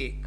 1।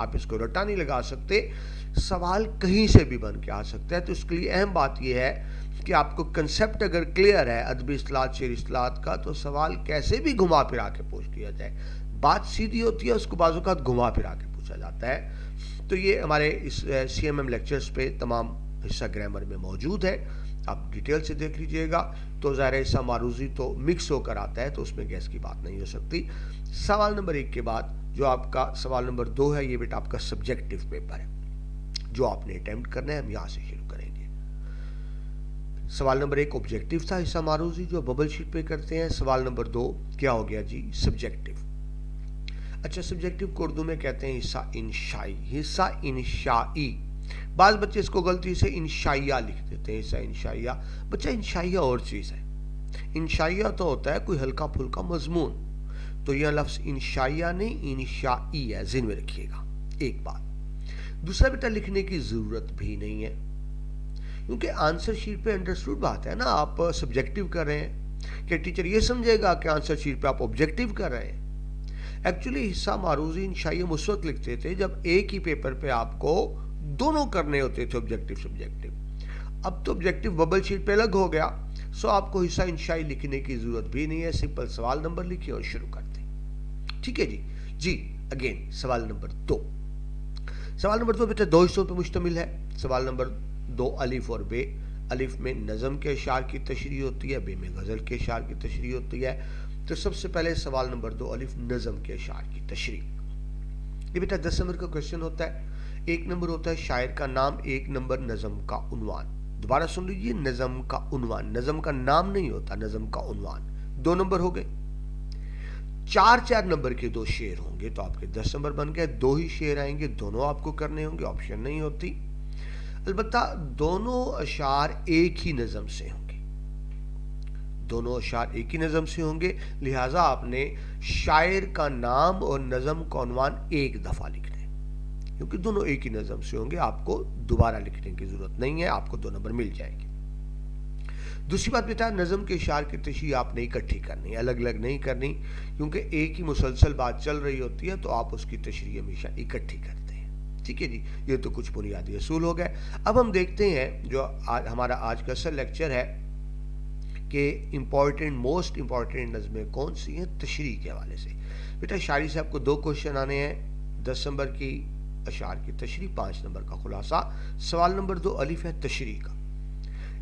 آپ اس کو رٹا نہیں لگا سکتے، سوال کہیں سے بھی بن کے آ سکتا ہے. تو اس کے لیے اہم بات یہ ہے کہ آپ کو کنسیپٹ اگر کلیئر ہے ادبی اصطلاحات شعری اصطلاحات کا، تو سوال کیسے بھی گھما پھرا کے پوچھ لیا جائے. بات سیدھی ہوتی ہے، اس کو بعض اوقات گھما پھرا کے پوچھا جاتا ہے. تو یہ ہمارے اس سی ایم ایم لیکچرز پہ تمام حصہ گرامر میں موجود ہے، آپ ڈیٹیل سے دیکھ لیجئے گا. تو ظاہر حصہ معروضی تو مکس ہو کر آتا ہے، تو اس میں گیس کی بات نہیں ہو سکتی. سوال نمبر 1 کے بعد جو آپ کا سوال نمبر 2 ہے، یہ بیٹا آپ کا سبجیکٹیو پیپر ہے جو آپ نے اٹیمپٹ کرنا ہے. ہم یہاں سے شروع کریں گے. سوال نمبر 1 آبجیکٹیو تھا، حصہ معروضی جو ببل شیٹ پہ کرتے ہیں. سوال نمبر 2 کیا ہو گیا جی؟ سبجیکٹیو. اچھا، سبجیکٹیو کو اردو میں کہتے ہیں حصہ انشائی. حصہ انشائی، بعض بچے اس کو غلطی سے انشائیہ لکھ دیتے ہیں. حصہ انشائیہ، بچہ انشائیہ اور چیز ہے. انشائیہ تو ہوتا ہے کوئی ہلکا پھلکا مضمون، تو یہ لفظ انشائیہ نہیں انشائی ہے، ذہن میں رکھیے گا. ایک بات. دوسرا بیٹا لکھنے کی ضرورت بھی نہیں ہے، کیونکہ آنسر شیٹ پہ انڈرسٹوڈ بات ہے نا. آپ سبجیکٹیو کر رہے ہیں کہ ٹیچر یہ سمجھے گا کہ آنسر شیٹ پہ آپ آبجیکٹیو کر رہے ہیں. ایکچولی حصہ معروضی انشائیہ ہم اس وقت لکھتے تھے جب ایک ہی پیپر پہ آپ کو دونوں کرنے ہوتے تھے، آبجیکٹیو سبجیکٹیو. اب تو آبجیکٹیو ببل شیٹ پہ الگ ہو گیا، سو آپ کو حصہ انشائی لکھنے کی ضرورت بھی نہیں ہے. سمپل سوال نمبر لکھیں اور شروع کرتے ہیں. ٹھیک ہے جی. اگین سوال نمبر 2. سوال نمبر 2 بیٹا 2 حصوں پہ مشتمل ہے. سوال نمبر 2 الف اور بے. الف میں نظم کے اشعار کی تشریح ہوتی ہے، بے میں غزل کے اشعار کی تشریح ہوتی ہے. تو سب سے پہلے سوال نمبر 2 الف نظم کے اشعار کی تشریح. یہ بیٹا 10 نمبر کا کوشچن ہوتا ہے. 1 نمبر ہوتا ہے شاعر کا نام، 1 نمبر نظم کا عنوان. دوبارہ سن لیجیے، نظم کا عنوان، نظم کا نام نہیں ہوتا، نظم کا عنوان. 2 نمبر ہو گئے. 4 نمبر کے 2 شعر ہوں گے تو آپ کے 10 نمبر بن گئے. 2 ہی شعر آئیں گے، دونوں آپ کو کرنے ہوں گے، آپشن نہیں ہوتی. البتہ دونوں اشعار ایک ہی نظم سے ہوں گے، دونوں اشعار ایک ہی نظم سے ہوں گے. لہٰذا آپ نے شاعر کا نام اور نظم کا عنوان ایک دفعہ لکھنا ہے، کیونکہ دونوں ایک ہی نظم سے ہوں گے. آپ کو دوبارہ لکھنے کی ضرورت نہیں ہے، آپ کو 2 نمبر مل جائیں گے. دوسری بات بیٹا، نظم کے اشعار کی تشریح آپ نے اکٹھی کرنی ہے، الگ الگ نہیں کرنی، کیونکہ ایک ہی مسلسل بات چل رہی ہوتی ہے تو آپ اس کی تشریح ہمیشہ اکٹھی کرتے ہیں. ٹھیک ہے جی. یہ تو کچھ بنیادی اصول ہو گئے. اب ہم دیکھتے ہیں جو ہمارا آج کا اصل لیکچر ہے کہ موسٹ امپورٹنٹ نظمیں کون سی ہیں تشریح کے حوالے سے. بیٹا شاعری سے آپ کو 2 کوشچن آنے ہیں. 10 نمبر کی اشعار کی تشریح، 5 نمبر کا خلاصہ. سوال نمبر 2 الف ہے تشریح کا.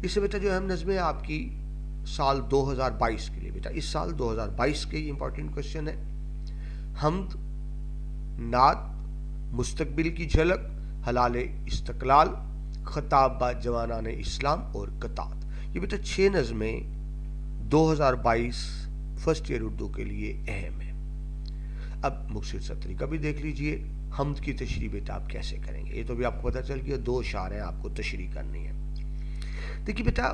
اس سے بیٹا جو اہم نظمیں آپ کی سال 2022 کے لیے، بیٹا اس سال 2022 کے یہ امپورٹنٹ کوشچن ہے. حمد، نعت، مستقبل کی جھلک، حلال استقلال، خطاب با جوانان اسلام اور قطعات. یہ بیٹا 6 نظمیں 2022 فرسٹ ایئر اردو کے لیے اہم ہے. اب مختصر سا طریقہ بھی دیکھ لیجئے. حمد کی تشریح بیٹا آپ کیسے کریں گے؟ یہ تو بھی آپ کو پتہ چل گیا، 2 اشعار ہیں آپ کو تشریح کرنی ہے. دیکھیے بیٹا،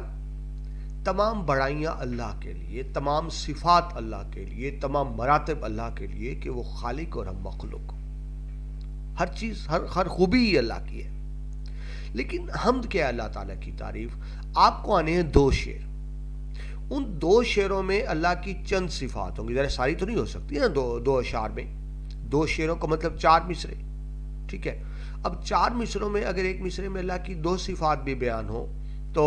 تمام بڑائیاں اللہ کے لیے، تمام صفات اللہ کے لیے، تمام مراتب اللہ کے لیے کہ وہ خالق اور ہم مخلوق، ہر چیز ہر خوبی ہی اللہ کی ہے. لیکن حمد کیا اللہ تعالیٰ کی تعریف. آپ کو آنے ہیں 2 شعر. ان 2 شعروں میں اللہ کی چند صفات ہوں گی، ذرا ساری تو نہیں ہو سکتی نا 2 اشعار میں. 2 شعروں کا مطلب 4 مصرے. ٹھیک ہے. اب 4 مصروں میں اگر ایک مصرے میں اللہ کی 2 صفات بھی بیان ہو تو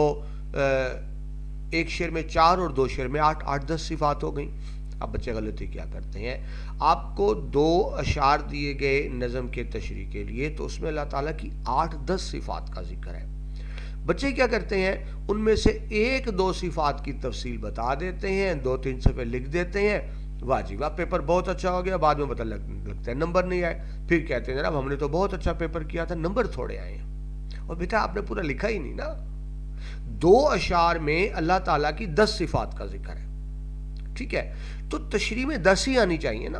ایک شعر میں 4 اور 2 شعر میں 8 10 صفات ہو گئیں. اب بچے غلطی کیا کرتے ہیں، آپ کو 2 اشعار دیے گئے نظم کے تشریح کے لیے، تو اس میں اللہ تعالیٰ کی 8 10 صفات کا ذکر ہے. بچے کیا کرتے ہیں، ان میں سے 1 2 صفات کی تفصیل بتا دیتے ہیں، 2 3 صفحے لکھ دیتے ہیں. واہ جی واہ، پیپر بہت اچھا ہو گیا. بعد میں پتہ لگتا ہے نمبر نہیں آئے. پھر کہتے ہیں جناب ہم نے تو بہت اچھا پیپر کیا تھا، نمبر تھوڑے آئے ہیں. اور بیٹا آپ نے پورا لکھا ہی نہیں نا. 2 اشعار میں اللہ تعالیٰ کی 10 صفات کا ذکر ہے. ٹھیک ہے. تو تشریح میں 10 ہی آنی چاہیے نا.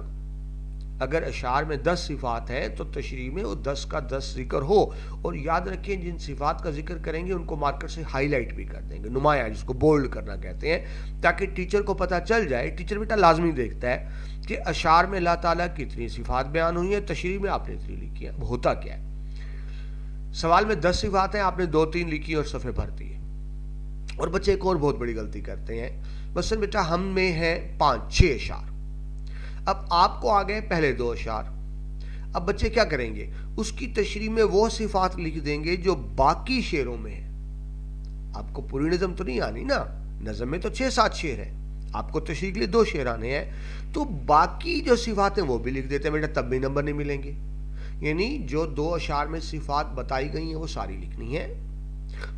اگر اشعار میں 10 صفات ہیں تو تشریح میں وہ 10 کا 10 ذکر ہو. اور یاد رکھیں جن صفات کا ذکر کریں گے ان کو مارکر سے ہائی لائٹ بھی کر دیں گے، نمایاں، جس کو بولڈ کرنا کہتے ہیں، تاکہ ٹیچر کو پتہ چل جائے. ٹیچر بیٹا لازمی دیکھتا ہے کہ اشعار میں اللہ تعالیٰ کی اتنی صفات بیان ہوئی ہیں، تشریح میں آپ نے اتنی لکھی ہے. ہوتا کیا ہے، سوال میں 10 صفات ہیں، آپ نے 2 3 لکھی اور صفحے بھر دیے. اور بچے ایک اور بہت بڑی غلطی کرتے ہیں. مثلا بیٹا ہم میں ہیں 5 6 اشعار. اب آپ کو آ گئے پہلے 2 اشعار. اب بچے کیا کریں گے؟ اس کی تشریح میں وہ صفات لکھ دیں گے جو باقی شعروں میں ہیں. آپ کو پوری نظم تو نہیں آنی نا، نظم میں تو 6-7 شعر ہیں، آپ کو تشریح کے لیے 2 شعر آنے ہیں، تو باقی جو صفات ہیں وہ بھی لکھ دیتے ہیں بیٹا، تب بھی نمبر نہیں ملیں گے. یعنی جو 2 اشعار میں صفات بتائی گئی ہیں وہ ساری لکھنی ہے،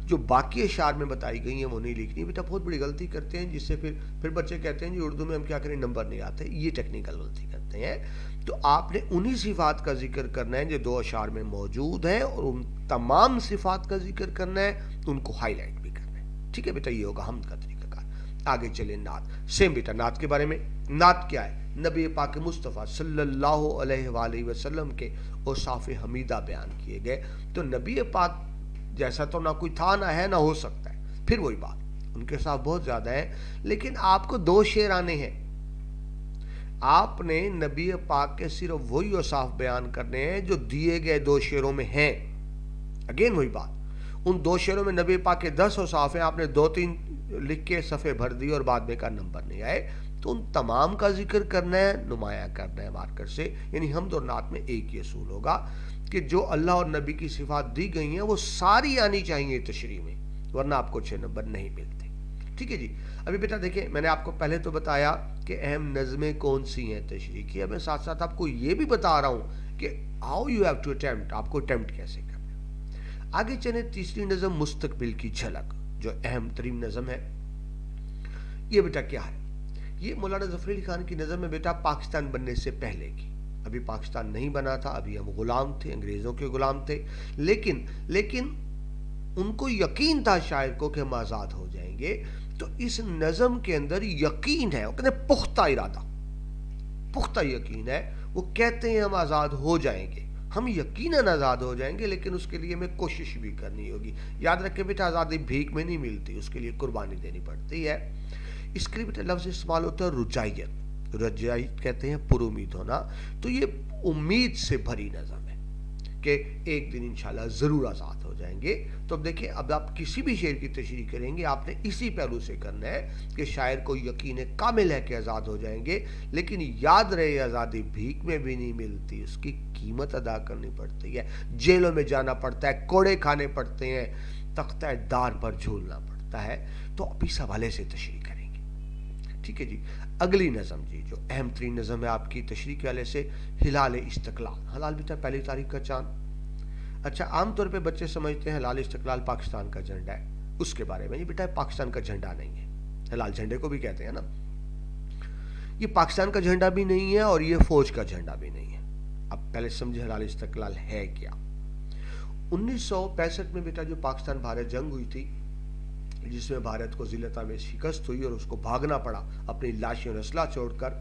جو باقی اشعار میں بتائی گئی ہیں وہ نہیں لکھنی. بیٹا بہت بڑی غلطی کرتے ہیں، جس سے پھر بچے کہتے ہیں جی اردو میں ہم کیا کریں، نمبر نہیں آتے. یہ ٹیکنیکل غلطی کرتے ہیں. تو آپ نے انہی صفات کا ذکر کرنا ہے جو 2 اشعار میں موجود ہیں، اور ان تمام صفات کا ذکر کرنا ہے، ان کو ہائی لائٹ بھی کرنا ہے. ٹھیک ہے بیٹا، یہ ہوگا حمد کا طریقہ کار. آگے چلیں نعت. سیم بیٹا نعت کے بارے میں. نعت کیا ہے؟ نبی پاک مصطفیٰ صلی اللہ علیہ وآلہ وسلم کے اوصاف حمیدہ بیان کیے گئے. تو نبی پاک جیسا تو نہ کوئی تھا، نہ ہے، نہ ہو سکتا ہے. پھر وہی بات، ان کے ساتھ بہت زیادہ ہے، لیکن آپ کو 2 شعر آنے ہیں. آپ نے نبی پاک کے صرف وہی اوصاف بیان کرنے ہیں جو دیے گئے 2 شعروں میں ہیں. اگین وہی بات، ان 2 شعروں میں نبی پاک کے 10 اوصاف ہیں، آپ نے 2-3 لکھ کے صفحے بھر دی اور بعد میں کا نمبر نہیں آئے. تو ان تمام کا ذکر کرنا ہے، نمایاں کرنا ہے مارکر سے. یعنی حمد اور نعت میں ایک ہی اصول ہوگا کہ جو اللہ اور نبی کی صفات دی گئی ہیں وہ ساری آنی چاہیے تشریح میں، ورنہ آپ کو 6 نمبر نہیں ملتے. ٹھیک ہے جی. ابھی بیٹا دیکھیں، میں نے آپ کو پہلے تو بتایا کہ اہم نظمیں کون سی ہیں تشریح کی. اب میں ساتھ ساتھ آپ کو یہ بھی بتا رہا ہوں کہ how you have to attempt, آپ کو اٹیمپٹ کیسے کرنا ہے. آگے چلیں، تیسری نظم مستقبل کی جھلک، جو اہم ترین نظم ہے. یہ بیٹا کیا ہے؟ یہ مولانا ظفر علی خان کی نظم ہے بیٹا، پاکستان بننے سے پہلے کی. ابھی پاکستان نہیں بنا تھا، ابھی ہم غلام تھے، انگریزوں کے غلام تھے. لیکن ان کو یقین تھا شاعر کو کہ ہم آزاد ہو جائیں گے. تو اس نظم کے اندر یقین ہے، وہ کہتے ہیں پختہ ارادہ، پختہ یقین ہے. وہ کہتے ہیں ہم آزاد ہو جائیں گے، ہم یقیناً آزاد ہو جائیں گے، لیکن اس کے لیے ہمیں کوشش بھی کرنی ہوگی. یاد رکھیں بیٹا، آزادی بھیک میں نہیں ملتی، اس کے لیے قربانی دینی پڑتی ہے. اس کے لیے بیٹا لفظ استعمال ہوتا ہے رجائیت. رجائیت کہتے ہیں پر امید ہونا. تو یہ امید سے بھری نظم ہے کہ ایک دن انشاءاللہ ضرور آزاد ہو جائیں گے. تو اب دیکھیں، اب آپ کسی بھی شعر کی تشریح کریں گے، آپ نے اسی پہلو سے کرنا ہے کہ شاعر کو یقین کامل ہے کہ آزاد ہو جائیں گے، لیکن یاد رہے آزادی بھیک میں بھی نہیں ملتی، اس کی قیمت ادا کرنی پڑتی ہے. جیلوں میں جانا پڑتا ہے، کوڑے کھانے پڑتے ہیں، تختہ دار پر جھولنا پڑتا ہے. تو اب اس حوالے سے تشریح کریں گے. ٹھیک ہے جی. اگلی نظم جی، جو اہم ترین نظم ہے آپ کی تشریح کے حوالے سے، ہلال استقلال. ہلال بیٹا 1 تاریخ کا چاند. اچھا، عام طور پہ بچے سمجھتے ہیں ہلال استقلال پاکستان کا جھنڈا ہے. اس کے بارے میں یہ بیٹا پاکستان کا جھنڈا نہیں ہے. ہلال جھنڈے کو بھی کہتے ہیں نا، یہ پاکستان کا جھنڈا بھی نہیں ہے اور یہ فوج کا جھنڈا بھی نہیں ہے. اب پہلے سمجھے ہلال استقلال ہے کیا. 1965 میں بیٹا جو پاکستان بھارت جنگ ہوئی تھی، جس میں بھارت کو ذلت میں شکست ہوئی اور اس کو بھاگنا پڑا اپنی لاشیں اور اسلحہ چھوڑ کر.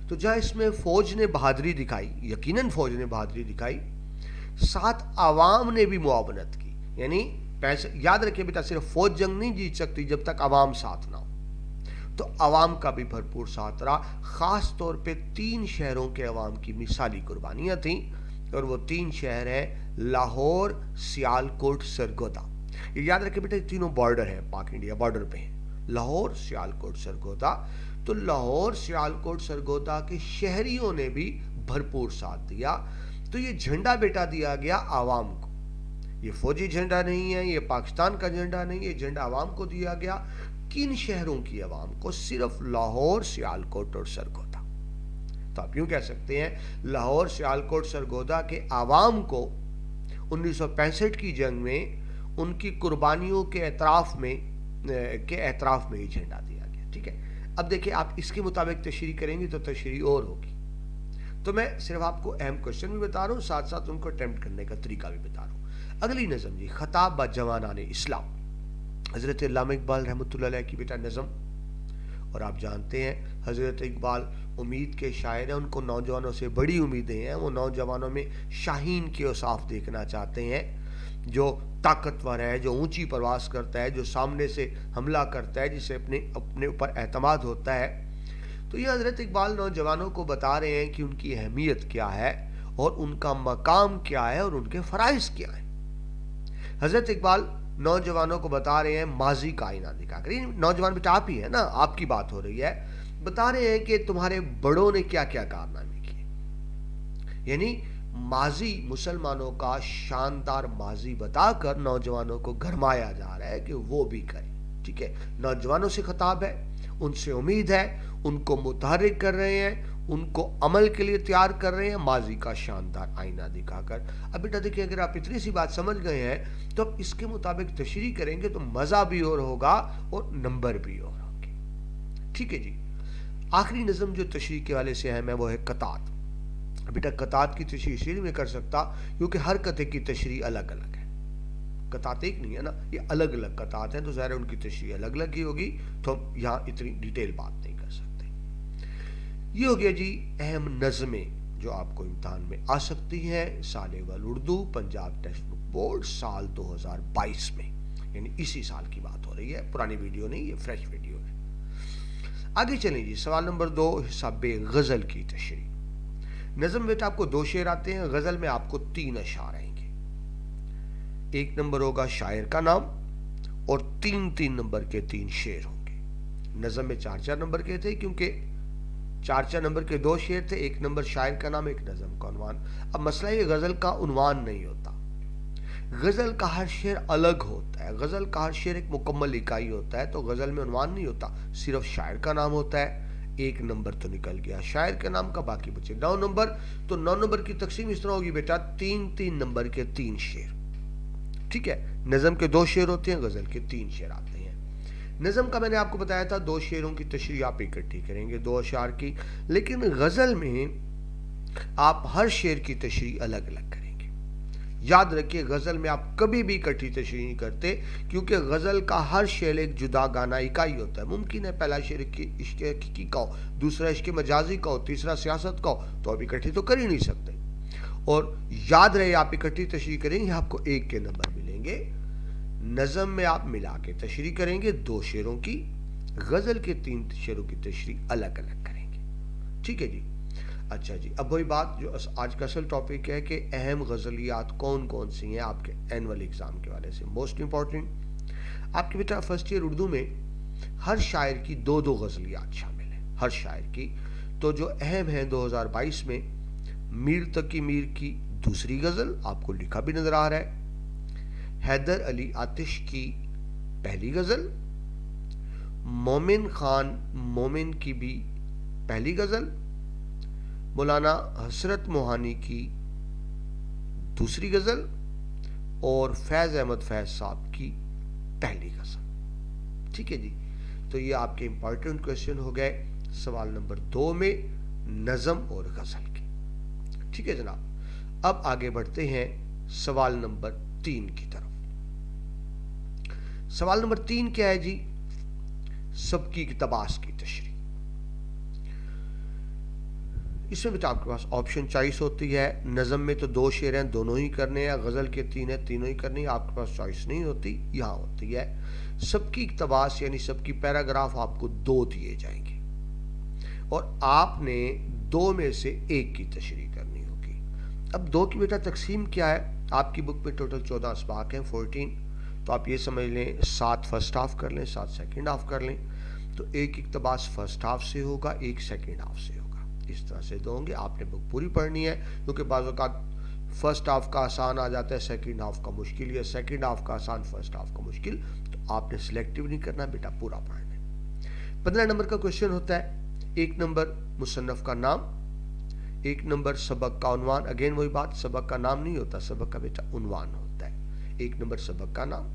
تو جہاں اس میں فوج نے بہادری دکھائی، یقیناً فوج نے بہادری دکھائی، ساتھ عوام نے بھی معاونت کی. یعنی یاد رکھیں بیٹا، صرف فوج جنگ نہیں جیت سکتی جب تک عوام ساتھ نہ ہو. تو عوام کا بھی بھرپور ساتھ رہا. خاص طور پہ 3 شہروں کے عوام کی مثالی قربانیاں تھیں، اور وہ 3 شہر ہیں لاہور، سیالکوٹ، سرگودا. یہ یاد رکھیں بیٹا، یہ تینوں بارڈر ہیں، پاک انڈیا بارڈر پہ ہیں، لاہور، سیالکوٹ، سرگودا. تو لاہور، سیالکوٹ، سرگودا کے شہریوں نے بھی بھرپور ساتھ دیا. تو یہ جھنڈا بیٹا دیا گیا عوام کو. یہ فوجی جھنڈا نہیں ہے، یہ پاکستان کا جھنڈا نہیں، یہ جھنڈا عوام کو دیا گیا. کن شہروں کی عوام کو؟ صرف لاہور، سیالکوٹ اور سرگودا. تو آپ یوں کہہ سکتے ہیں لاہور، سیالکوٹ، سرگودا کے عوام کو 1965 کی جنگ میں ان کی قربانیوں کے اعتراف میں ہی جھنڈا دیا گیا. ٹھیک ہے. اب دیکھیں، آپ اس کے مطابق تشریح کریں گے تو تشریح اور ہوگی. تو میں صرف آپ کو اہم کوشچن بھی بتا رہا ہوں، ساتھ ساتھ ان کو اٹیمپٹ کرنے کا طریقہ بھی بتا رہا ہوں. اگلی نظم جی، خطاب با جوانان اسلام. حضرت علامہ اقبال رحمۃ اللہ علیہ کی بیٹا نظم. اور آپ جانتے ہیں حضرت اقبال امید کے شاعر ہیں، ان کو نوجوانوں سے بڑی امیدیں ہیں. وہ نوجوانوں میں شاہین کے اوصاف دیکھنا چاہتے ہیں، جو طاقتور ہے، جو اونچی پرواز کرتا ہے، جو سامنے سے حملہ کرتا ہے، جسے اپنے اوپر اعتماد ہوتا ہے. تو یہ حضرت اقبال نوجوانوں کو بتا رہے ہیں کہ ان کی اہمیت کیا ہے اور ان کا مقام کیا ہے اور ان کے فرائض کیا ہیں. حضرت اقبال نوجوانوں کو بتا رہے ہیں ماضی کا آئینہ دکھا کر. نوجوان بیٹا آپ ہی ہے نا، آپ کی بات ہو رہی ہے. بتا رہے ہیں کہ تمہارے بڑوں نے کیا کیا کارنامے کیے. یعنی ماضی مسلمانوں کا شاندار ماضی بتا کر نوجوانوں کو گرمایا جا رہا ہے کہ وہ بھی کریں. ٹھیک ہے, نوجوانوں سے خطاب ہے, ان سے امید ہے, ان کو متحرک کر رہے ہیں, ان کو عمل کے لیے تیار کر رہے ہیں ماضی کا شاندار آئینہ دکھا کر. اب بیٹا دیکھیں, اگر آپ اتنی سی بات سمجھ گئے ہیں تو اب اس کے مطابق تشریح کریں گے تو مزہ بھی اور ہوگا اور نمبر بھی اور ہوں گے. ٹھیک ہے جی. آخری نظم جو تشریح کے والے سے اہم ہے وہ ہے قطعات. بیٹا قطعات کی تشریح اس لیے نہیں کر سکتا کیونکہ ہر قطعے کی تشریح الگ الگ ہے. قطعات ایک نہیں ہے نا, یہ الگ الگ قطعات ہیں, تو ظاہر ان کی تشریح الگ الگ ہی ہوگی, تو ہم یہاں اتنی ڈیٹیل بات نہیں کر سکتے. یہ ہو گیا جی اہم نظمیں جو آپ کو امتحان میں آ سکتی ہیں سال اول Urdu Punjab text book board سال 2022 میں, یعنی اسی سال کی بات ہو رہی ہے, پرانی ویڈیو نہیں, یہ فریش ویڈیو ہے. آگے چلیں جی, سوال نمبر 2 حصہ بے غزل کی تشریح. نظم بیٹا آپ کو 2 شعر آتے ہیں, غزل میں آپ کو 3 اشعار آئیں گے. 1 نمبر ہوگا شاعر کا نام اور 3 نمبر کے 3 شعر ہوں گے. نظم میں 4 نمبر کے تھے کیونکہ 4 نمبر کے 2 شعر تھے, 1 نمبر شاعر کا نام, 1 نظم کا عنوان. اب مسئلہ یہ غزل کا عنوان نہیں ہوتا, غزل کا ہر شعر الگ ہوتا ہے, غزل کا ہر شعر ایک مکمل اکائی ہوتا ہے, تو غزل میں عنوان نہیں ہوتا, صرف شاعر کا نام ہوتا ہے. 1 نمبر تو نکل گیا شاعر کے نام کا, باقی بچے 9 نمبر. تو 9 نمبر کی تقسیم اس طرح ہوگی بیٹا 3 نمبر کے 3 شعر. ٹھیک ہے, نظم کے 2 شعر ہوتے ہیں, غزل کے 3 شعر آتے ہیں. نظم کا میں نے آپ کو بتایا تھا 2 شعروں کی تشریح آپ اکٹھی کریں گے, 2 اشعار کی, لیکن غزل میں آپ ہر شعر کی تشریح الگ الگ کریں گے. یاد رکھیے غزل میں آپ کبھی بھی اکٹھی تشریح نہیں کرتے کیونکہ غزل کا ہر شعر ایک جدا گانا اکائی ہوتا ہے. ممکن ہے پہلا شعر عشق حقیقی کا ہو, دوسرا عشق مجازی کا ہو, تیسرا سیاست کا ہو, تو اب اکٹھی تو کر ہی نہیں سکتے. اور یاد رہے آپ اکٹھی تشریح کریں گے آپ کو 1 کے نمبر ملیں گے. نظم میں آپ ملا کے تشریح کریں گے 2 شعروں کی, غزل کے 3 شعروں کی تشریح الگ الگ کریں گے. ٹھیک ہے جی. اچھا جی, اب وہی بات جو آج کا اصل ٹاپک ہے کہ اہم غزلیات کون کون سی ہیں آپ کے اینول ایگزام کے والے سے. موسٹ امپورٹنٹ آپ کے بیٹا فرسٹ ایئر اردو میں ہر شاعر کی 2 غزلیات شامل ہیں, ہر شاعر کی. تو جو اہم ہیں 2022 میں, میر تقی میر کی 2 غزل آپ کو لکھا بھی نظر آ رہا ہے, حیدر علی آتش کی 1 غزل, مومن خان مومن کی بھی 1 غزل, مولانا حسرت موہانی کی 2 غزل اور فیض احمد فیض صاحب کی 1 غزل. ٹھیک ہے جی. تو یہ آپ کے امپورٹنٹ کوشچن ہو گئے سوال نمبر 2 میں نظم اور غزل کے. ٹھیک ہے جناب. اب آگے بڑھتے ہیں سوال نمبر 3 کی طرف. سوال نمبر 3 کیا ہے جی؟ سبکی اقتباس کی تشریح. اس میں بیٹا آپ کے پاس آپشن چوائس ہوتی ہے. نظم میں تو 2 شعر ہیں, دونوں ہی کرنے ہیں, غزل کے 3 ہیں, تینوں ہی کرنی. آپ کے پاس چوائس نہیں ہوتی, یہاں ہوتی ہے سب کی اقتباس, یعنی سب کی پیراگراف آپ کو 2 دیے جائیں گے اور آپ نے 2 میں سے 1 کی تشریح کرنی ہوگی. اب 2 کی بیٹا تقسیم کیا ہے؟ آپ کی بک میں ٹوٹل 14 اسباق ہیں, 14. تو آپ یہ سمجھ لیں 7 فرسٹ ہاف کر لیں, 7 سیکنڈ ہاف کر لیں. تو 1 اقتباس فرسٹ ہاف سے ہوگا, 1 سیکنڈ ہاف سے ہوگا. اس طرح سے 2 ہوں گے. آپ نے بک پوری پڑھنی ہے کیونکہ بعض اوقات فرسٹ ہاف کا آسان آ جاتا ہے, سیکنڈ ہاف کا مشکل, یا سیکنڈ ہاف کا آسان فرسٹ ہاف کا مشکل. تو آپ نے سلیکٹیو نہیں کرنا بیٹا, پورا پڑھنا ہے. 15 نمبر کا کوشچن ہوتا ہے. 1 نمبر مصنف کا نام, 1 نمبر سبق کا عنوان. اگین وہی بات, سبق کا نام نہیں ہوتا, سبق کا بیٹا عنوان ہوتا ہے. 1 نمبر سبق کا نام,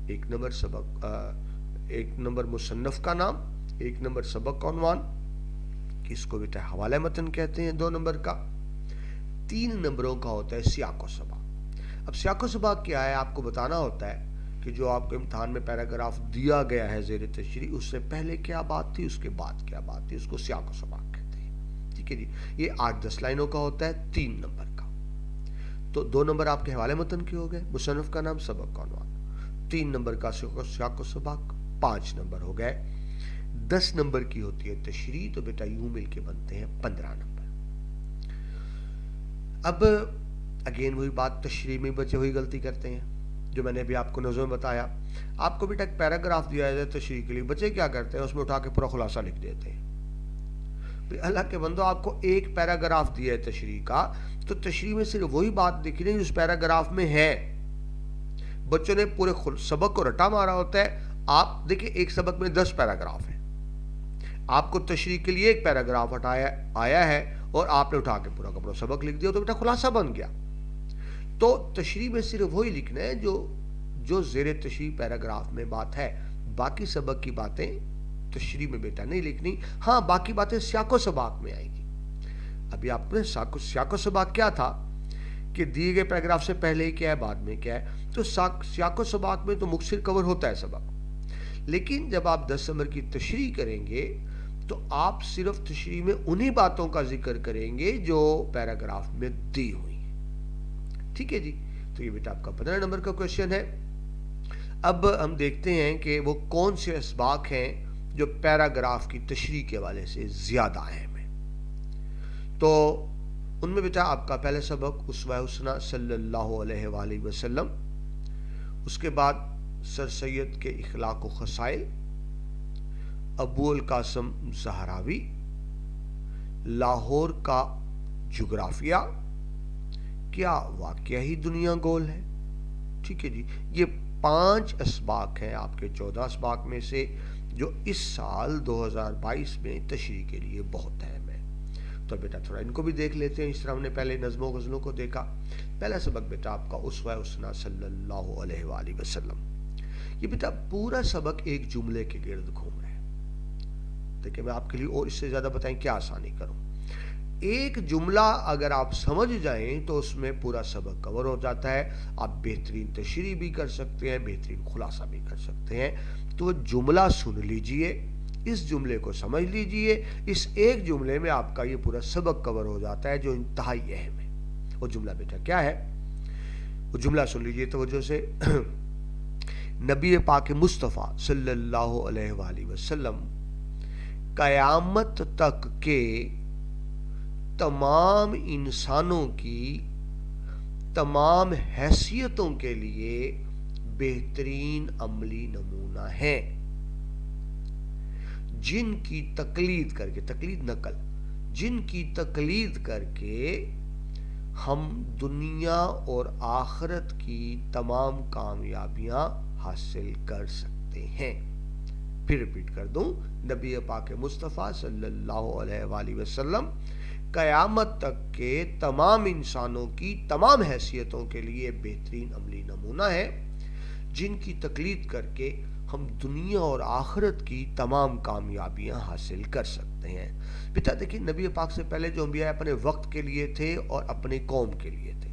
1 نمبر سبق 1 نمبر مصنف کا نام, 1 نمبر سبق کا عنوان, اس کو بیٹا حوالہ متن کہتے ہیں 2 نمبر کا. 3 نمبروں کا ہوتا ہے سیاق و سباق. اب سیاق و سباق کیا ہے آپ کو بتانا ہوتا ہے کہ جو آپ کو امتحان میں پیراگراف دیا گیا ہے زیر تشریح, اس سے پہلے کیا بات تھی, اس کے بعد کیا بات تھی, اس کو سیاق و سباق کہتے ہیں. ٹھیک ہے جی. یہ 8-10 لائنوں کا ہوتا ہے 3 نمبر کا. تو 2 نمبر آپ کے حوالہ متن کے ہو گئے, مصنف کا نام, سبق کا عنوان. 3 نمبر کا سیاق و سباق, 5 نمبر ہو گئے. 10 نمبر کی ہوتی ہے تشریح, تو بیٹا یوں مل کے بنتے ہیں 15 نمبر. اب اگین وہی بات, تشریح میں بچے ہوئی غلطی کرتے ہیں جو میں نے ابھی آپ کو نظم میں بتایا. آپ کو بیٹا ایک پیراگراف دیا جائے تشریح کے لیے, بچے کیا کرتے ہیں اس میں اٹھا کے پورا خلاصہ لکھ دیتے ہیں. اللہ کے بندو آپ کو ایک پیراگراف دیا ہے تشریح کا، تو تشریح میں صرف وہی بات لکھنی ہے جو اس پیراگراف میں ہے. بچوں نے پورے سبق کو رٹا مارا ہوتا ہے. آپ دیکھیں ایک سبق میں 10 پیراگراف ہیں، آپ کو تشریح کے لیے ایک پیراگراف آیا ہے اور آپ نے اٹھا کے پورا کا پورا سبق لکھ دیا تو بیٹا خلاصہ بن گیا. تو تشریح میں صرف وہی لکھنا ہے جو زیر تشریح پیراگراف میں بات ہے. باقی سبق کی باتیں تشریح میں بیٹا نہیں لکھنی. ہاں باقی باتیں سیاق و سباق میں آئیں گی. ابھی آپ نے سیاق و سباق کیا تھا کہ دیے گئے پیراگراف سے پہلے کیا ہے بعد میں کیا ہے. تو سیاق و سباق میں تو مختصر کور ہوتا ہے سبق، لیکن جب آپ 10 نمبر کی تشریح کریں گے تو آپ صرف تشریح میں انہی باتوں کا ذکر کریں گے جو پیراگراف میں دی ہوئی ہیں. ٹھیک ہے جی. تو یہ بیٹا آپ کا 15 نمبر کا کوشچن ہے. اب ہم دیکھتے ہیں کہ وہ کون سے اسباق ہیں جو پیراگراف کی تشریح کے حوالے سے زیادہ اہم ہیں. تو ان میں بیٹا آپ کا پہلا سبق اسوہ حسنہ صلی اللہ علیہ وآلہ وسلم، اس کے بعد سر سید کے اخلاق و خصائل، ابو القاسم زہراوی، لاہور کا جغرافیہ، کیا واقعہ ہی دنیا گول ہے. ٹھیک ہے جی. یہ 5 اسباق ہیں آپ کے 14 اسباق میں سے جو اس سال 2022 میں تشریح کے لیے بہت اہم ہے. تو بیٹا تھوڑا ان کو بھی دیکھ لیتے ہیں. اس طرح ہم نے پہلے نظم و غزلوں کو دیکھا. پہلا سبق بیٹا آپ کا اسوہ حسنہ صلی اللہ علیہ وآلہ وسلم. یہ بیٹا پورا سبق ایک جملے کے گرد گھوم رہا ہے. دیکھیں میں آپ کے لیے اور اس سے زیادہ بتائیں کیا آسانی کروں. ایک جملہ اگر آپ سمجھ جائیں تو اس میں پورا سبق کور ہو جاتا ہے. آپ بہترین تشریح بھی کر سکتے ہیں، بہترین خلاصہ بھی کر سکتے ہیں. تو جملہ سن لیجئے، اس جملے کو سمجھ لیجئے. اس ایک جملے میں آپ کا یہ پورا سبق کور ہو جاتا ہے جو انتہائی اہم ہے. وہ جملہ بیٹا کیا ہے؟ وہ جملہ سن لیجئے توجہ سے. نبی پاک مصطفیٰ صلی اللہ علیہ وآلہ وسلم قیامت تک کے تمام انسانوں کی تمام حیثیتوں کے لیے بہترین عملی نمونہ ہیں، جن کی تقلید کر کے، تقلید نقل، جن کی تقلید کر کے ہم دنیا اور آخرت کی تمام کامیابیاں حاصل کر سکتے ہیں. پھر ریپیٹ کر دوں، نبی پاک مصطفیٰ صلی اللہ علیہ وآلہ وسلم قیامت تک کے تمام انسانوں کی تمام حیثیتوں کے لیے بہترین عملی نمونہ ہے، جن کی تقلید کر کے ہم دنیا اور آخرت کی تمام کامیابیاں حاصل کر سکتے ہیں. بیٹا دیکھیں نبی پاک سے پہلے جو انبیاء اپنے وقت کے لیے تھے اور اپنے قوم کے لیے تھے.